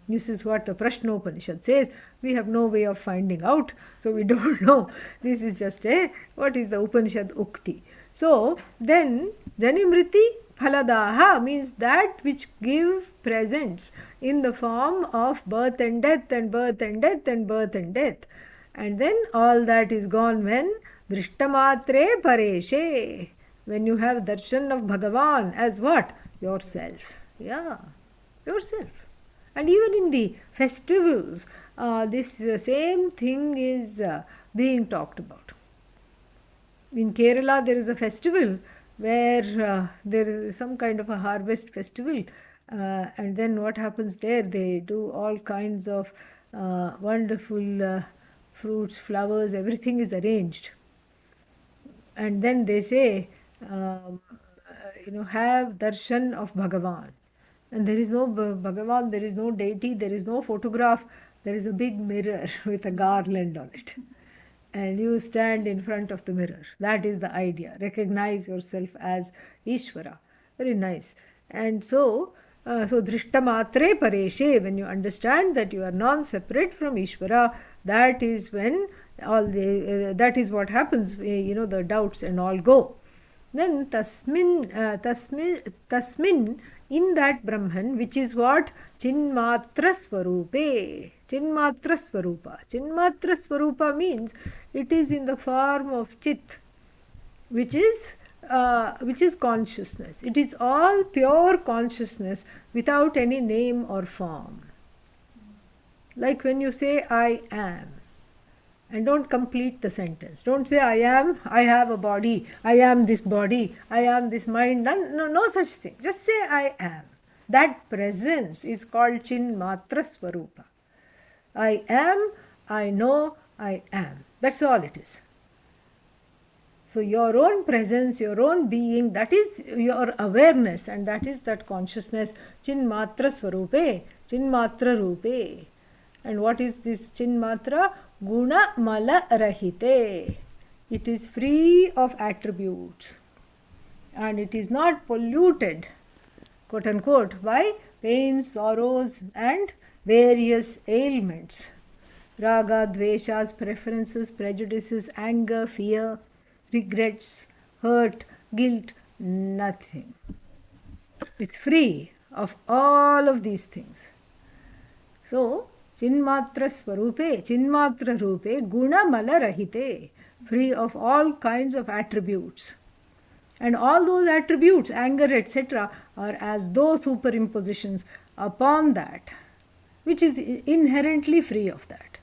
This is what the Prashnopanishad says. We have no way of finding out, so we don't know. This is just what is the Upanishad Ukti. So then, Janimriti Phaladaha means that which give presents in the form of birth and death and birth and death and birth and death. And then all that is gone when Drishtamatre Pareshe. When you have darshan of Bhagavan as what? Yourself. Yeah, yourself. And even in the festivals, this same thing is being talked about. In Kerala, there is a festival where there is some kind of a harvest festival, and then what happens there? They do all kinds of wonderful fruits, flowers, everything is arranged. And then they say, have darshan of Bhagavan. And there is no Bhagavan, there is no deity, there is no photograph, there is a big mirror with a garland on it. And you stand in front of the mirror. That is the idea. Recognize yourself as Ishvara. Very nice. And so Drishtamatre Pareshe, when you understand that you are non-separate from Ishvara, that is when that is what happens, the doubts and all go. Then tasmin, in that Brahman, which is what? Chinmatra Swarupe. Chinmatra Swarupa. Chinmatra Swarupa means it is in the form of Chit, which is consciousness. It is all pure consciousness without any name or form. Like when you say, I am. And don't complete the sentence. Don't say, I am, I have a body, I am this body, I am this mind. No such thing. Just say, I am. That presence is called Chinmatra Swarupa. I am, I know, I am. That's all it is. So your own presence, your own being, that is your awareness, and that is that consciousness. Chinmatra Swarupe, Chinmatra Rupe. And what is this Chinmatra? Guna Mala Rahite. It is free of attributes. And it is not polluted, quote unquote, by pains, sorrows, and various ailments. Raga, dveshas, preferences, prejudices, anger, fear, regrets, hurt, guilt, nothing. It's free of all of these things. So, Chinmatra Swarupe, Chinmatra Rupe, Guna Mala Rahite, free of all kinds of attributes. And all those attributes, anger, etc., are as though superimpositions upon that, which is inherently free of that.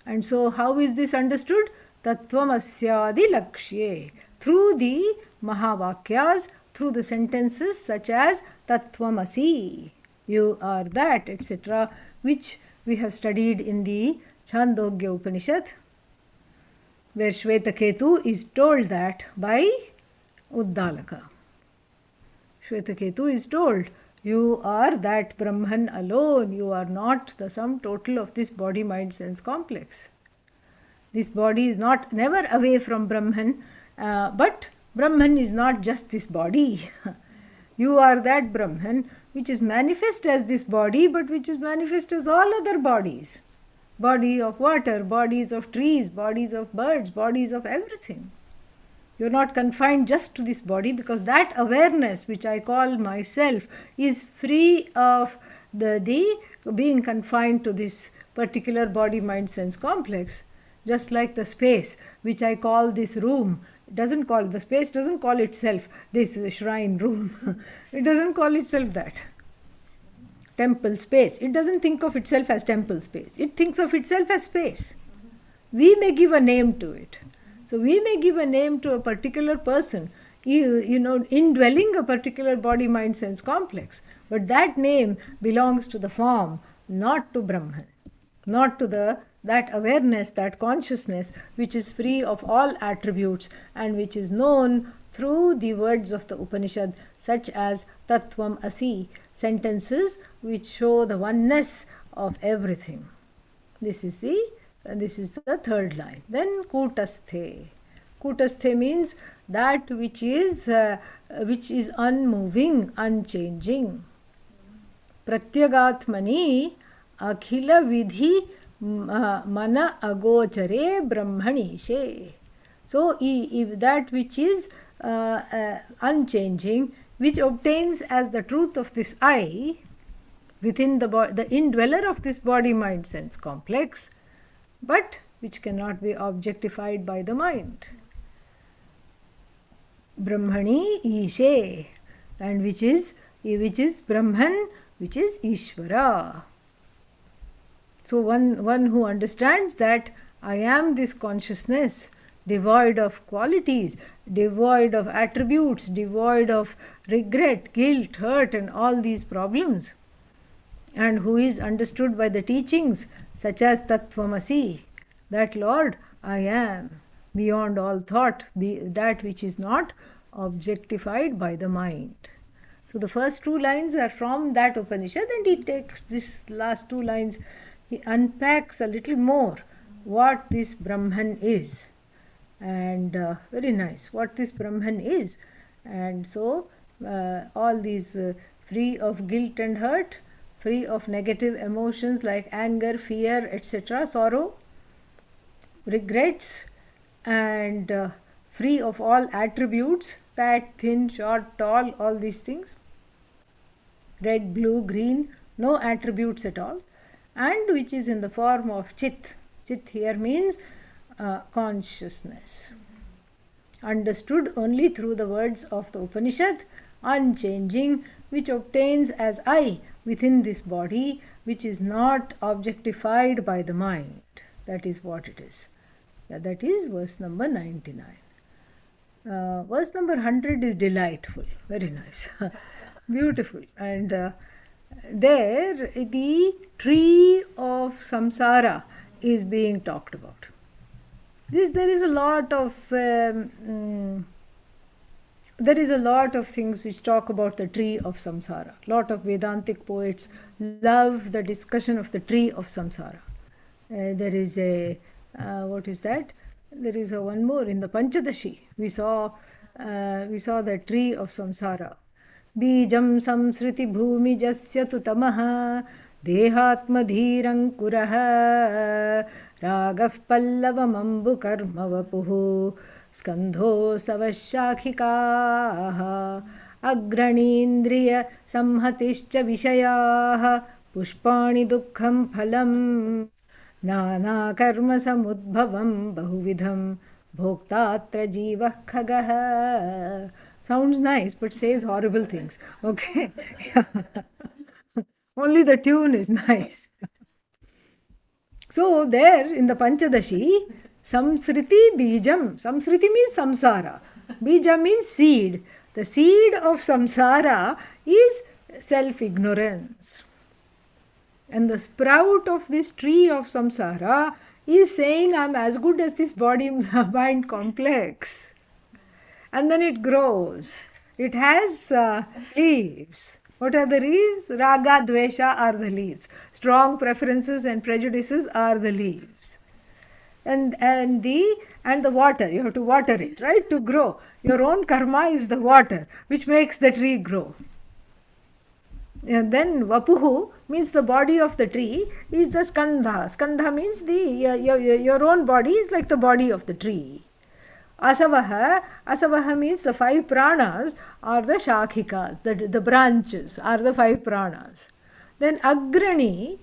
And so, how is this understood? Tattvamasya lakshye, through the Mahavakyas, through the sentences such as Tattvamasi, you are that, etc., which we have studied in the Chandogya Upanishad, where Shvetaketu is told that by Uddalaka. Shvetaketu is told, you are that Brahman alone, you are not the sum total of this body, mind, sense complex. This body is not never away from Brahman, but Brahman is not just this body. You are that Brahman which is manifest as this body, but which is manifest as all other bodies. Body of water, bodies of trees, bodies of birds, bodies of everything. You are not confined just to this body, because that awareness which I call myself is free of the being confined to this particular body, mind, sense complex. Just like the space which I call this room, the space doesn't call itself this shrine room. It doesn't call itself that. Temple space. It doesn't think of itself as temple space. It thinks of itself as space. We may give a name to it. So we may give a name to a particular person, indwelling a particular body, mind, sense complex. But that name belongs to the form, not to Brahman, not to that awareness, that consciousness, which is free of all attributes and which is known through the words of the Upanishad, such as Tattvam Asi, sentences which show the oneness of everything. This is the third line. Then Kutasthe. Kutasthe means that which is unmoving, unchanging. Pratyagatmani akhila vidhi mana agochare brahmanishe. So that which is unchanging, which obtains as the truth of this I within the indweller of this body mind sense complex, but which cannot be objectified by the mind. Brahmani Ishe, and which is Brahman, which is Ishvara. So one who understands that I am this consciousness, devoid of qualities, devoid of attributes, devoid of regret, guilt, hurt, and all these problems, and who is understood by the teachings such as Tattvamasi, that Lord, I am, beyond all thought, that which is not objectified by the mind. So the first two lines are from that Upanishad, and he takes this last two lines, he unpacks a little more what this Brahman is. And very nice, what this Brahman is. And so all these free of guilt and hurt, free of negative emotions like anger, fear, etc., sorrow, regrets, and free of all attributes, fat, thin, short, tall, all these things, red, blue, green, no attributes at all, and which is in the form of Chit. Chit here means consciousness, understood only through the words of the Upanishad, unchanging, which obtains as I within this body, which is not objectified by the mind. That is what it is. That is verse number 99. Verse number 100 is delightful, very nice, beautiful. And there the tree of samsara is being talked about. There is a lot of things which talk about the tree of samsara. Lot of Vedantic poets love the discussion of the tree of samsara. There is a what is that? There is a one more in the Panchadashi. We saw the tree of samsara. Bijam samsriti bhumi jasya tu tamaha dehatmadhirankurah ragaf pallavam karma vapuhu skandho savashakhikaah agranindriya samhatischa vishayah pushpani dukkham phalam nana karma samudbhavam bahuvidham bhoktatra jivah khagah. Sounds nice, but says horrible things. Okay. Only the tune is nice. So there in the Panchadashi, samsriti bijam. Samsriti means samsara. Bija means seed. The seed of samsara is self-ignorance. And the sprout of this tree of samsara is saying, I am as good as this body-mind complex. And then it grows. It has leaves. What are the leaves? Raga, dvesha are the leaves. Strong preferences and prejudices are the leaves. And the water, you have to water it, right, to grow. Your own karma is the water which makes the tree grow. And then vapuhu means the body of the tree is the skandha. Skandha means your own body is like the body of the tree. Asavaha means the five pranas are the shakhikas, the branches are the five pranas. Then agrani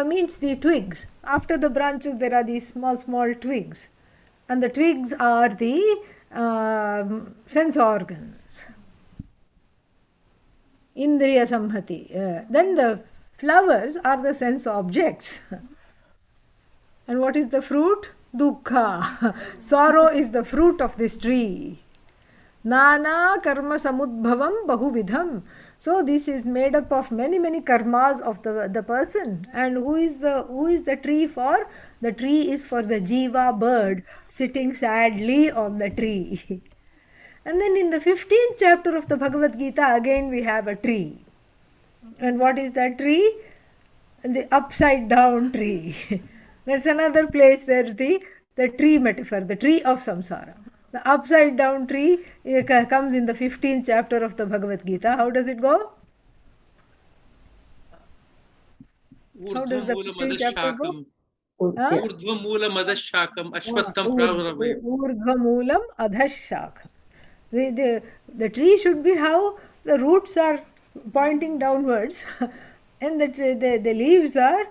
means the twigs. After the branches there are these small twigs, and the twigs are the sense organs. Indriya samhati. Then the flowers are the sense objects. And what is the fruit? Dukkha. Sorrow is the fruit of this tree. Nana karma samudbhavam bahuvidham. So this is made up of many karmas of the person. And who is the tree for? The tree is for the jiva bird sitting sadly on the tree. And then in the 15th chapter of the Bhagavad Gita, again we have a tree. And what is that tree? The upside down tree. That's another place where the tree metaphor, the tree of samsara. The upside down tree comes in the 15th chapter of the Bhagavad Gita. How does it go? How does the 15th chapter go? Urdhva moolam adhashakam ashwattham pravaramaya. Urdhva moolam adhashakam. The tree should be how the roots are pointing downwards and the leaves are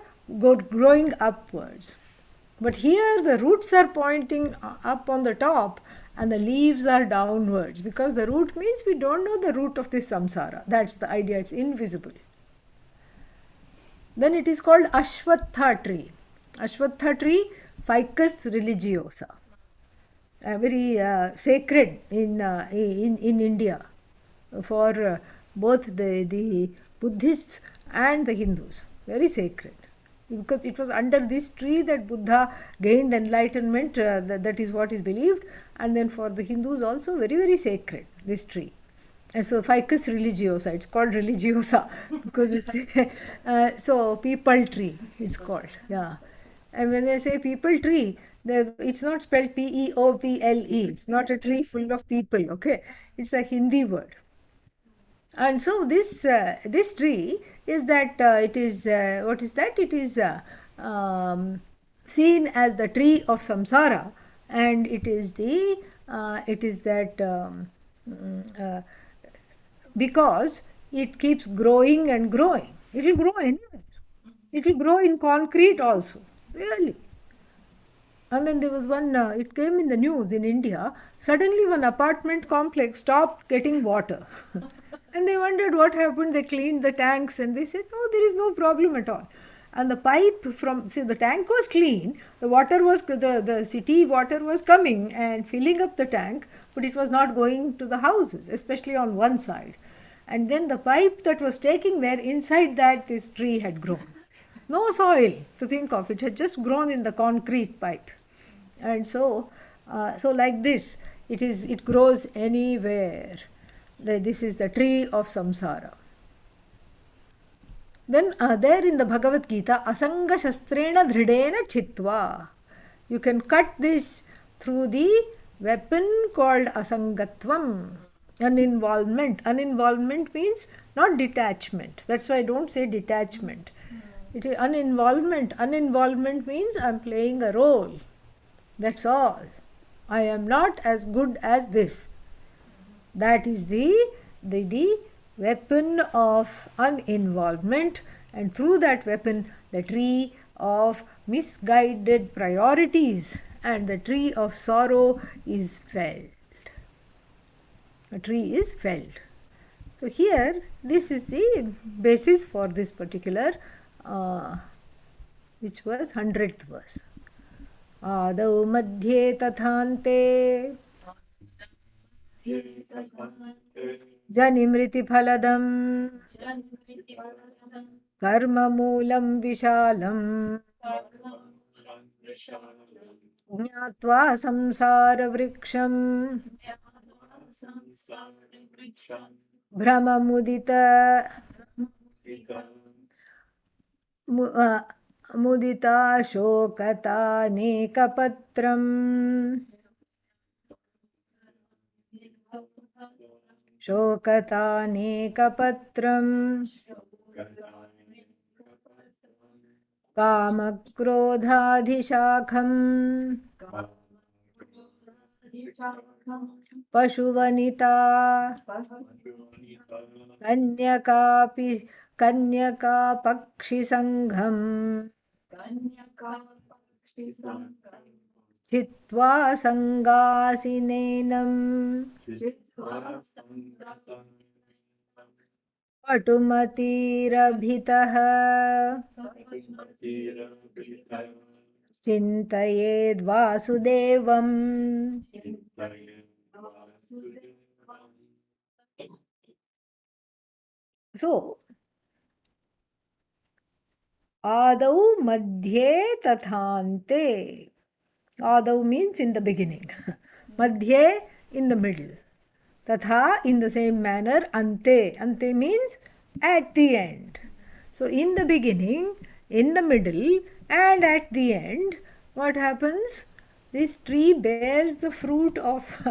growing upwards. But here the roots are pointing up on the top and the leaves are downwards, because the root means we don't know the root of this samsara. That's the idea, it's invisible. Then it is called Ashwatha tree. Ashwatha tree, Ficus religiosa. Very sacred in India for both the Buddhists and the Hindus. Very sacred, because it was under this tree that Buddha gained enlightenment. That is what is believed. And then for the Hindus also very, very sacred, this tree. And so Ficus religiosa, it's called religiosa because it's so people tree it's called. Yeah. And when they say people tree, it's not spelled P-E-O-P-L-E. It's not a tree full of people, okay? It's a Hindi word. And so this tree is that it is, what is that? It is seen as the tree of samsara, and it is because it keeps growing and growing. It will grow anywhere. It will grow in concrete also, really. And then there was one, it came in the news in India, suddenly one apartment complex stopped getting water. And they wondered what happened. They cleaned the tanks and they said, no, there is no problem at all. And the pipe from, see, the tank was clean, the water was, the city water was coming and filling up the tank, but it was not going to the houses, especially on one side. And then the pipe that was taking there, inside that this tree had grown. No soil to think of, it had just grown in the concrete pipe. And so like this, it grows anywhere. This is the tree of samsara. Then there in the Bhagavad Gita, asanga shastrena dhridena chitva. You can cut this through the weapon called asangatvam, uninvolvement. Uninvolvement means not detachment. That's why I don't say detachment. It is uninvolvement. Uninvolvement means I'm playing a role. That's all. I am not as good as this. That is the weapon of uninvolvement, and through that weapon the tree of misguided priorities and the tree of sorrow is felled. A tree is felled. So here this is the basis for this particular which was 100th verse. Adau madhye tathante janimriti phaladam karma moolam vishalam jnatva samsara vriksham brahma mudita mudita shokata nekapatram shokata nekapatram कामक्रोधाधिशाखम् पशुवनिता कन्यकापक्षिसङ्घम् चित्वा सङ्गासिनेनम् पटुमतिरभितः चिन्तयेद्वासुदेवम् So, Adau Madhye Tathante. Adau means in the beginning. Madhye in the middle. Tatha in the same manner. Ante. Ante means at the end. So, in the beginning, in the middle, and at the end, what happens? This tree bears the fruit of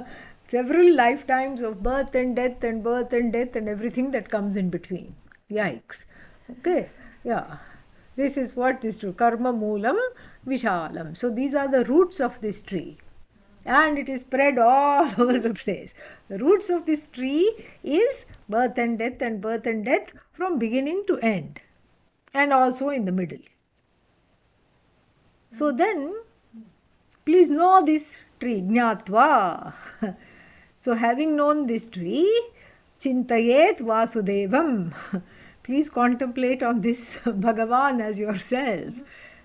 several lifetimes of birth and death and birth and death and everything that comes in between. Yikes. Okay. Yeah. This is what this tree, karma moolam vishalam. So these are the roots of this tree. and it is spread all over the place. The roots of this tree is birth and death and birth and death from beginning to end, and also in the middle. So then, please know this tree, jnatva. So having known this tree, chintayet vasudevam. Please contemplate on this Bhagavan as yourself.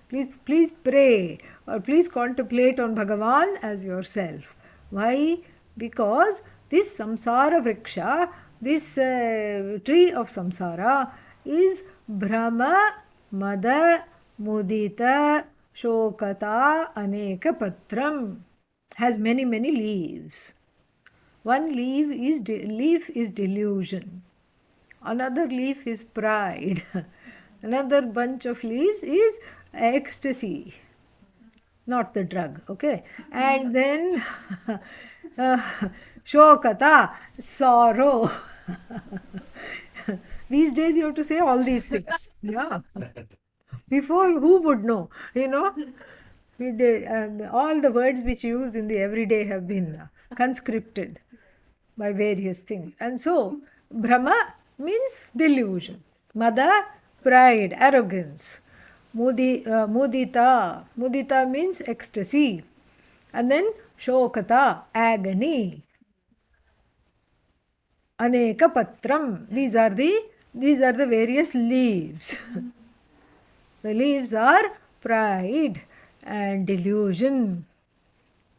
Please pray or please contemplate on Bhagavan as yourself. Why? Because this samsara vriksha, this tree of samsara is Brahma, Mada, Mudita, Shokata, Aneka Patram. Has many leaves. One leaf is delusion. Another leaf is pride. Another bunch of leaves is ecstasy, not the drug, okay? And then Shokata, sorrow. These days you have to say all these things. Yeah. Before, who would know? You know? All the words which you use in the everyday have been conscripted by various things. And so, Brahma means delusion. Mada, pride, arrogance. Mudita. Mudita means ecstasy. And then Shokata, agony. Aneka Patram. These are the various leaves. The leaves are pride and delusion.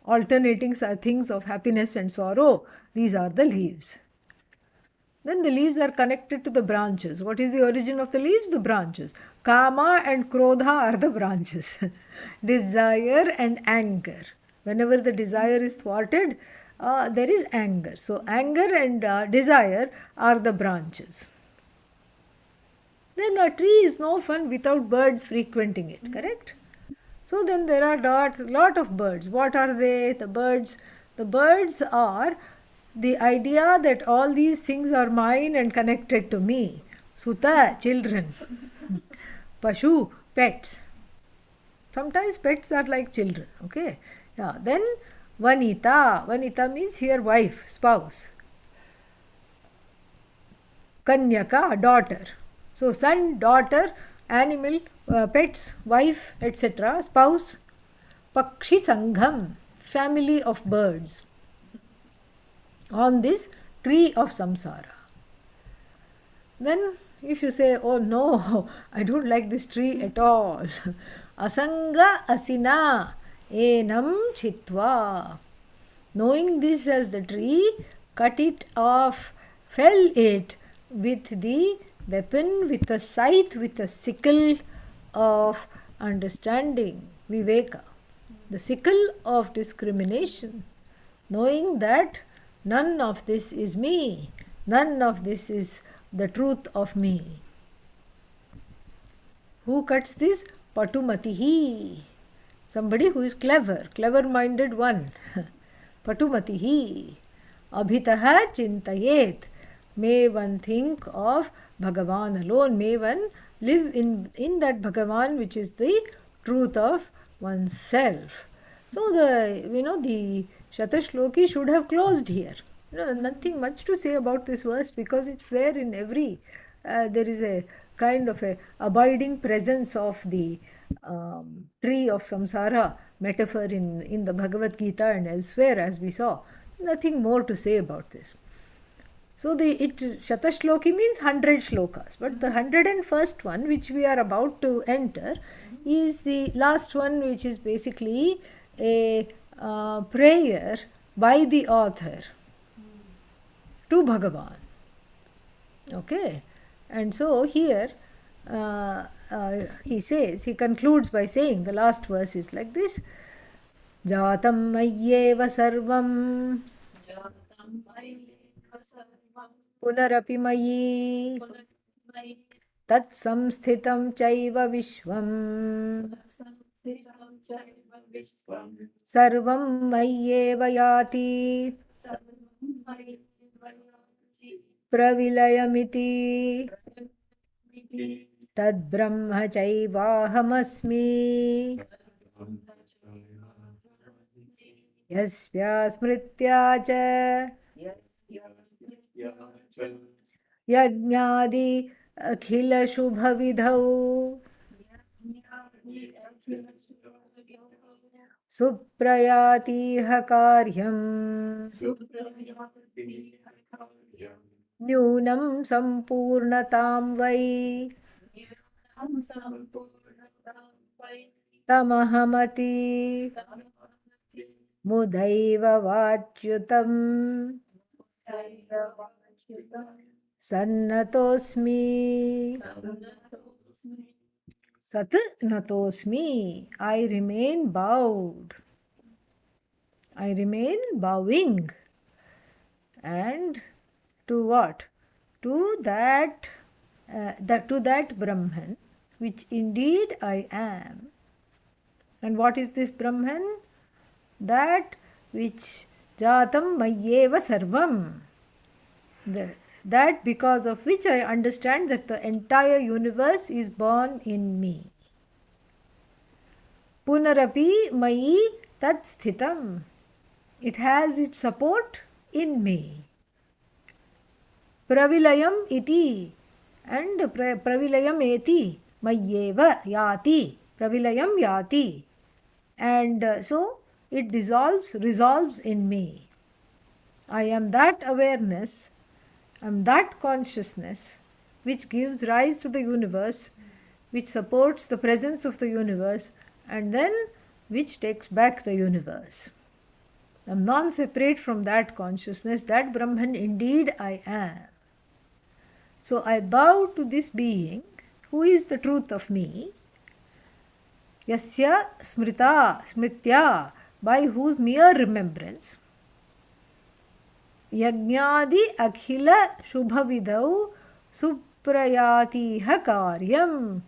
Alternating things of happiness and sorrow. These are the leaves. Then the leaves are connected to the branches. What is the origin of the leaves? The branches. Kama and Krodha are the branches. Desire and anger. Whenever the desire is thwarted, there is anger. So anger and desire are the branches. Then a tree is no fun without birds frequenting it, correct? So then there are lot of birds. What are they? The birds are the idea that all these things are mine and connected to me. Suta, children. Pashu, pets. Sometimes pets are like children, okay? Yeah. Then Vanita. Vanita means here wife, spouse. Kanyaka, daughter. So son, daughter, animal, pets, wife, etc., spouse. Pakshi Sangham, family of birds. On this tree of samsara. Then if you say, oh no, I don't like this tree at all. Asanga asina enam chitva. Knowing this as the tree, cut it off, fell it with the weapon, with a scythe, with a sickle of understanding, viveka, the sickle of discrimination, knowing that none of this is me, none of this is the truth of me. Who cuts this? Patumatihi. Somebody who is clever-minded one. Patumatihi. Abhitaha chintayet. May one think of Bhagavan alone. May one live in that Bhagavan which is the truth of oneself. So the Satasloki should have closed here. Nothing much to say about this verse because it's there in every. There is a kind of a abiding presence of the tree of samsara metaphor in the Bhagavad Gita and elsewhere, as we saw. Nothing more to say about this. So Satasloki means 100 shlokas, but the 101st one, which we are about to enter, is the last one, which is basically a prayer by the author to Bhagavan. Okay, and so here he concludes by saying, the last verse is like this: Jatam mayyeva sarvam punarapi mayi tat samsthitam chaiva vishvam sarvam mayyeva yati pravilayamiti tad brahma chaivahamasmi यस्या स्मृत्या च यज्ञादि अखिलशुभविधौ सुप्रयातीह कार्यम् न्यूनं सम्पूर्णतां वै तमहमति मुदैव वाच्युतम् सन्नतोऽस्मि सत् नतोऽस्मि. I remain bowed. I remain bowing. And to what? To that Brahman, which indeed I am. And what is this Brahman? That which jatam mayyeva sarvam. That because of which I understand that the entire universe is born in me. Punarapi mayi tat sthitam. It has its support in me. Pravilayam iti. And pravilayam eti. Mayyeva yati. Pravilayam yati. And so it resolves in me. I am that awareness, I am that consciousness which gives rise to the universe, which supports the presence of the universe, and then which takes back the universe. I am non-separate from that consciousness, that Brahman indeed I am. So I bow to this being who is the truth of me, yasya smritya, by whose mere remembrance yajnadi akhila shubhavidau suprayatiha karyam.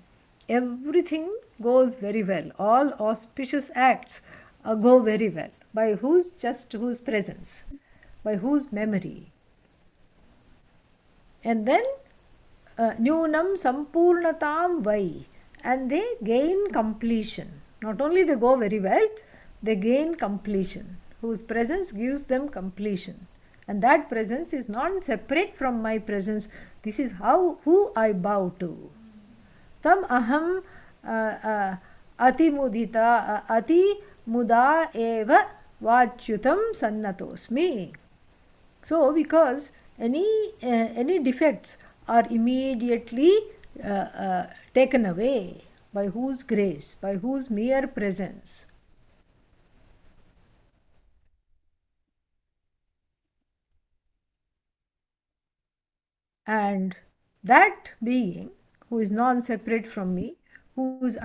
Everything goes very well. All auspicious acts go very well. By whose presence, by whose memory. And then nyunam sampurnatam vai. And they gain completion. Not only they go very well, they gain completion. Whose presence gives them completion. And that presence is not separate from my presence. This is who I bow to. Tam aham ati muda eva vachyutam sannatosmi. So because any defects are immediately taken away. By whose grace, by whose mere presence. And that being who is non-separate from me, whose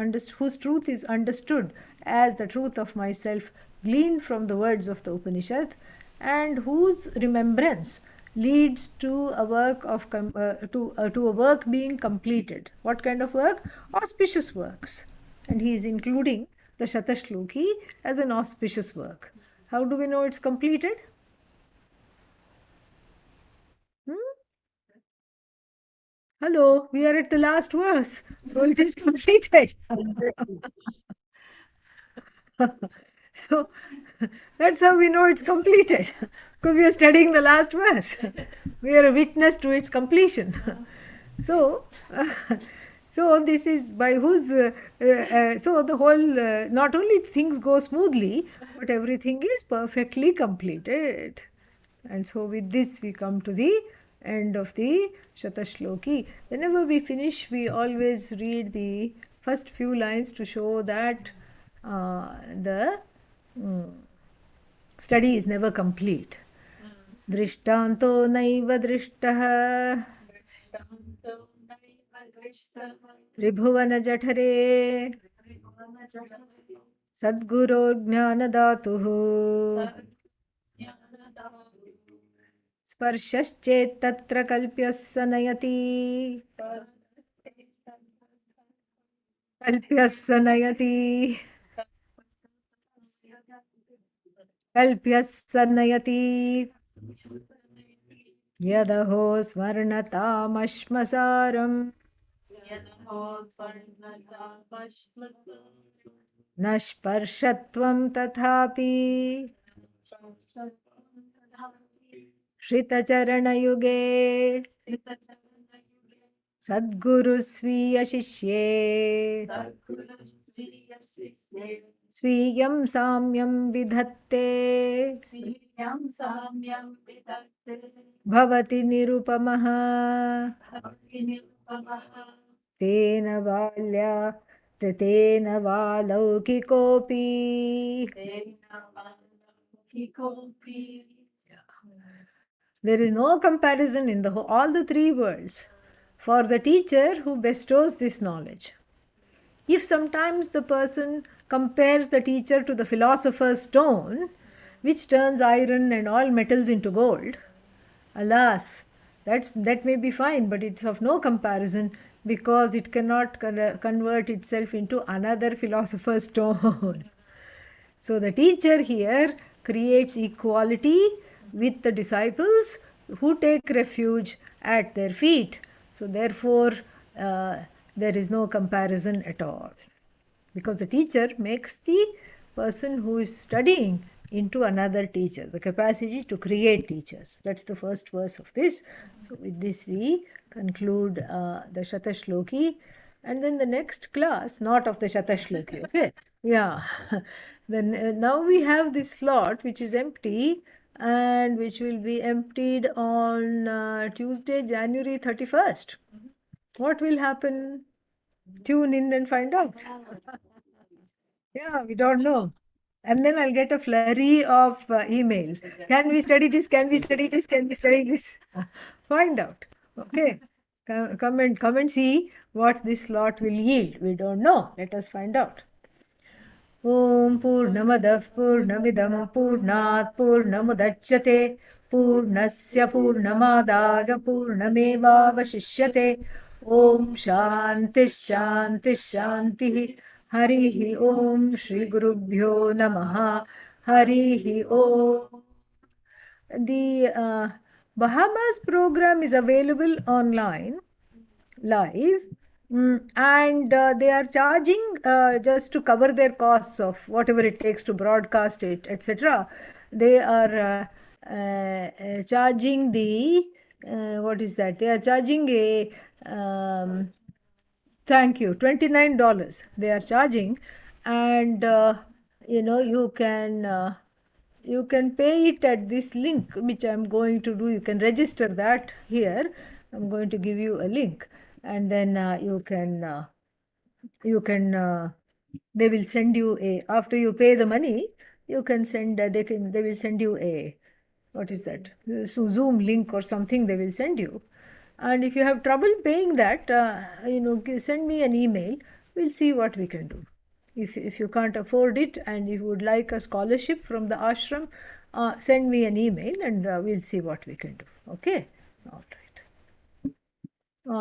truth is understood as the truth of myself gleaned from the words of the Upanishad, and whose remembrance leads to a work being completed. What kind of work? Auspicious works. And he is including the Satasloki as an auspicious work. How do we know it's completed? Hello, we are at the last verse, so it is completed. So that's how we know it's completed, because we are studying the last verse. We are a witness to its completion. So, so this is by whose, so the whole, not only things go smoothly, but everything is perfectly completed. And so with this we come to the end of the Satasloki. Whenever we finish, we always read the first few lines to show that the study is never complete. Drishtanto naiva drishtaha Tribhuvana jathare Sadguro jnanadatuhu स्पर्शश्चेत्तत्र कल्प्यः स नयति कल्प्यः स नयति कल्प्यः स नयति यदहो स्वर्णतामश्मसारम् न स्पर्शत्वं तथापि Shritacharanayuge Sadgurusviyashishye Sviyam samyam vidhatte Bhavati nirupamaha Tena valya Tena valaukikopi. There is no comparison in all the three worlds for the teacher who bestows this knowledge. If sometimes the person compares the teacher to the philosopher's stone, which turns iron and all metals into gold, alas, that may be fine, but it's of no comparison because it cannot convert itself into another philosopher's stone. So the teacher here creates equality with the disciples who take refuge at their feet. So therefore, there is no comparison at all. Because the teacher makes the person who is studying into another teacher, the capacity to create teachers. That's the first verse of this. So with this we conclude the Satasloki, and then the next class, not of the Satasloki, okay? Yeah. Then now we have this slot which is empty and which will be emptied on Tuesday, January 31st. What will happen? Tune in and find out. Yeah, we don't know. And then I'll get a flurry of emails. Can we study this? Can we study this? Can we study this? Find out. Okay. Come and see what this slot will yield. We don't know. Let us find out. ॐ पूर्णमदः पूर्णमिदं पूर्णात् पूर्णमुदच्यते पूर्णस्य पूर्णमादाय पूर्णमेवावशिष्यते ॐ शान्तिश्शान्तिश्शान्तिः हरिः ॐ श्रीगुरुभ्यो नमः हरिः ॐ. The Bahamas program is available online live, and they are charging just to cover their costs of whatever it takes to broadcast it, etc. They are charging the what is that? They are charging a thank you, $29 they are charging, and you can pay it at this link which I'm going to do. You can register that here. I'm going to give you a link, and then you can they will send you after you pay the money, you can send they will send you a, what is that, so Zoom link or something they will send you. And if you have trouble paying that, send me an email. We'll see what we can do. If you can't afford it and if you would like a scholarship from the ashram, send me an email and we'll see what we can do. Okay? All right.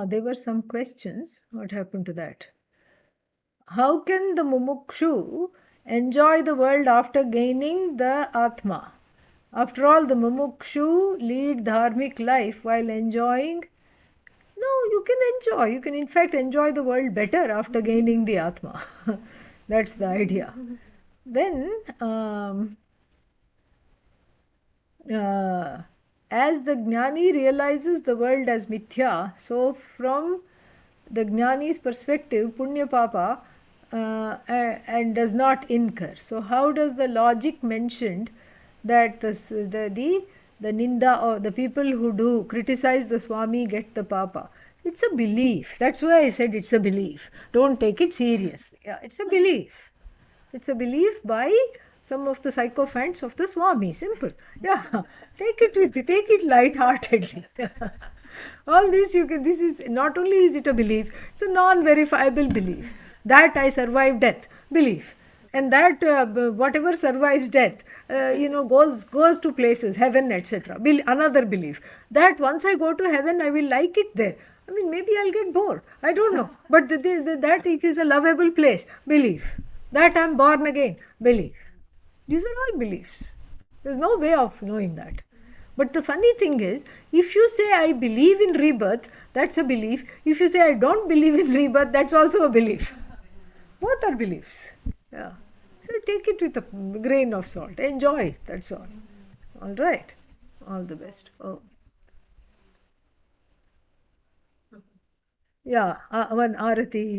There were some questions. What happened to that? How can the mumukshu enjoy the world after gaining the Atma? After all, the mumukshu lead dharmic life while enjoying. No, you can enjoy. You can in fact enjoy the world better after gaining the Atma. That's the idea. Then, as the Jnani realizes the world as mithya, so from the Jnani's perspective, punya papa and does not incur. So how does the logic mentioned that the ninda or the people who do criticize the Swami get the papa? It's a belief. That's why I said it's a belief. Don't take it seriously. Yeah, it's a belief. It's a belief by some of the sycophants of the Swami. Simple. Yeah, take it light-heartedly. All this this is not only is it a belief, it's a non-verifiable belief. That I survive death, belief. And that whatever survives death, goes to places, heaven, etc. Another belief. That once I go to heaven, I will like it there. I mean, maybe I'll get bored. I don't know. But that it is a lovable place, belief. That I'm born again, belief. These are all beliefs. There's no way of knowing that. But the funny thing is, if you say I believe in rebirth, that's a belief. If you say I don't believe in rebirth, that's also a belief. Both are beliefs. Yeah. So take it with a grain of salt. Enjoy it, that's all. All right. All the best. Oh. Yeah, one Arati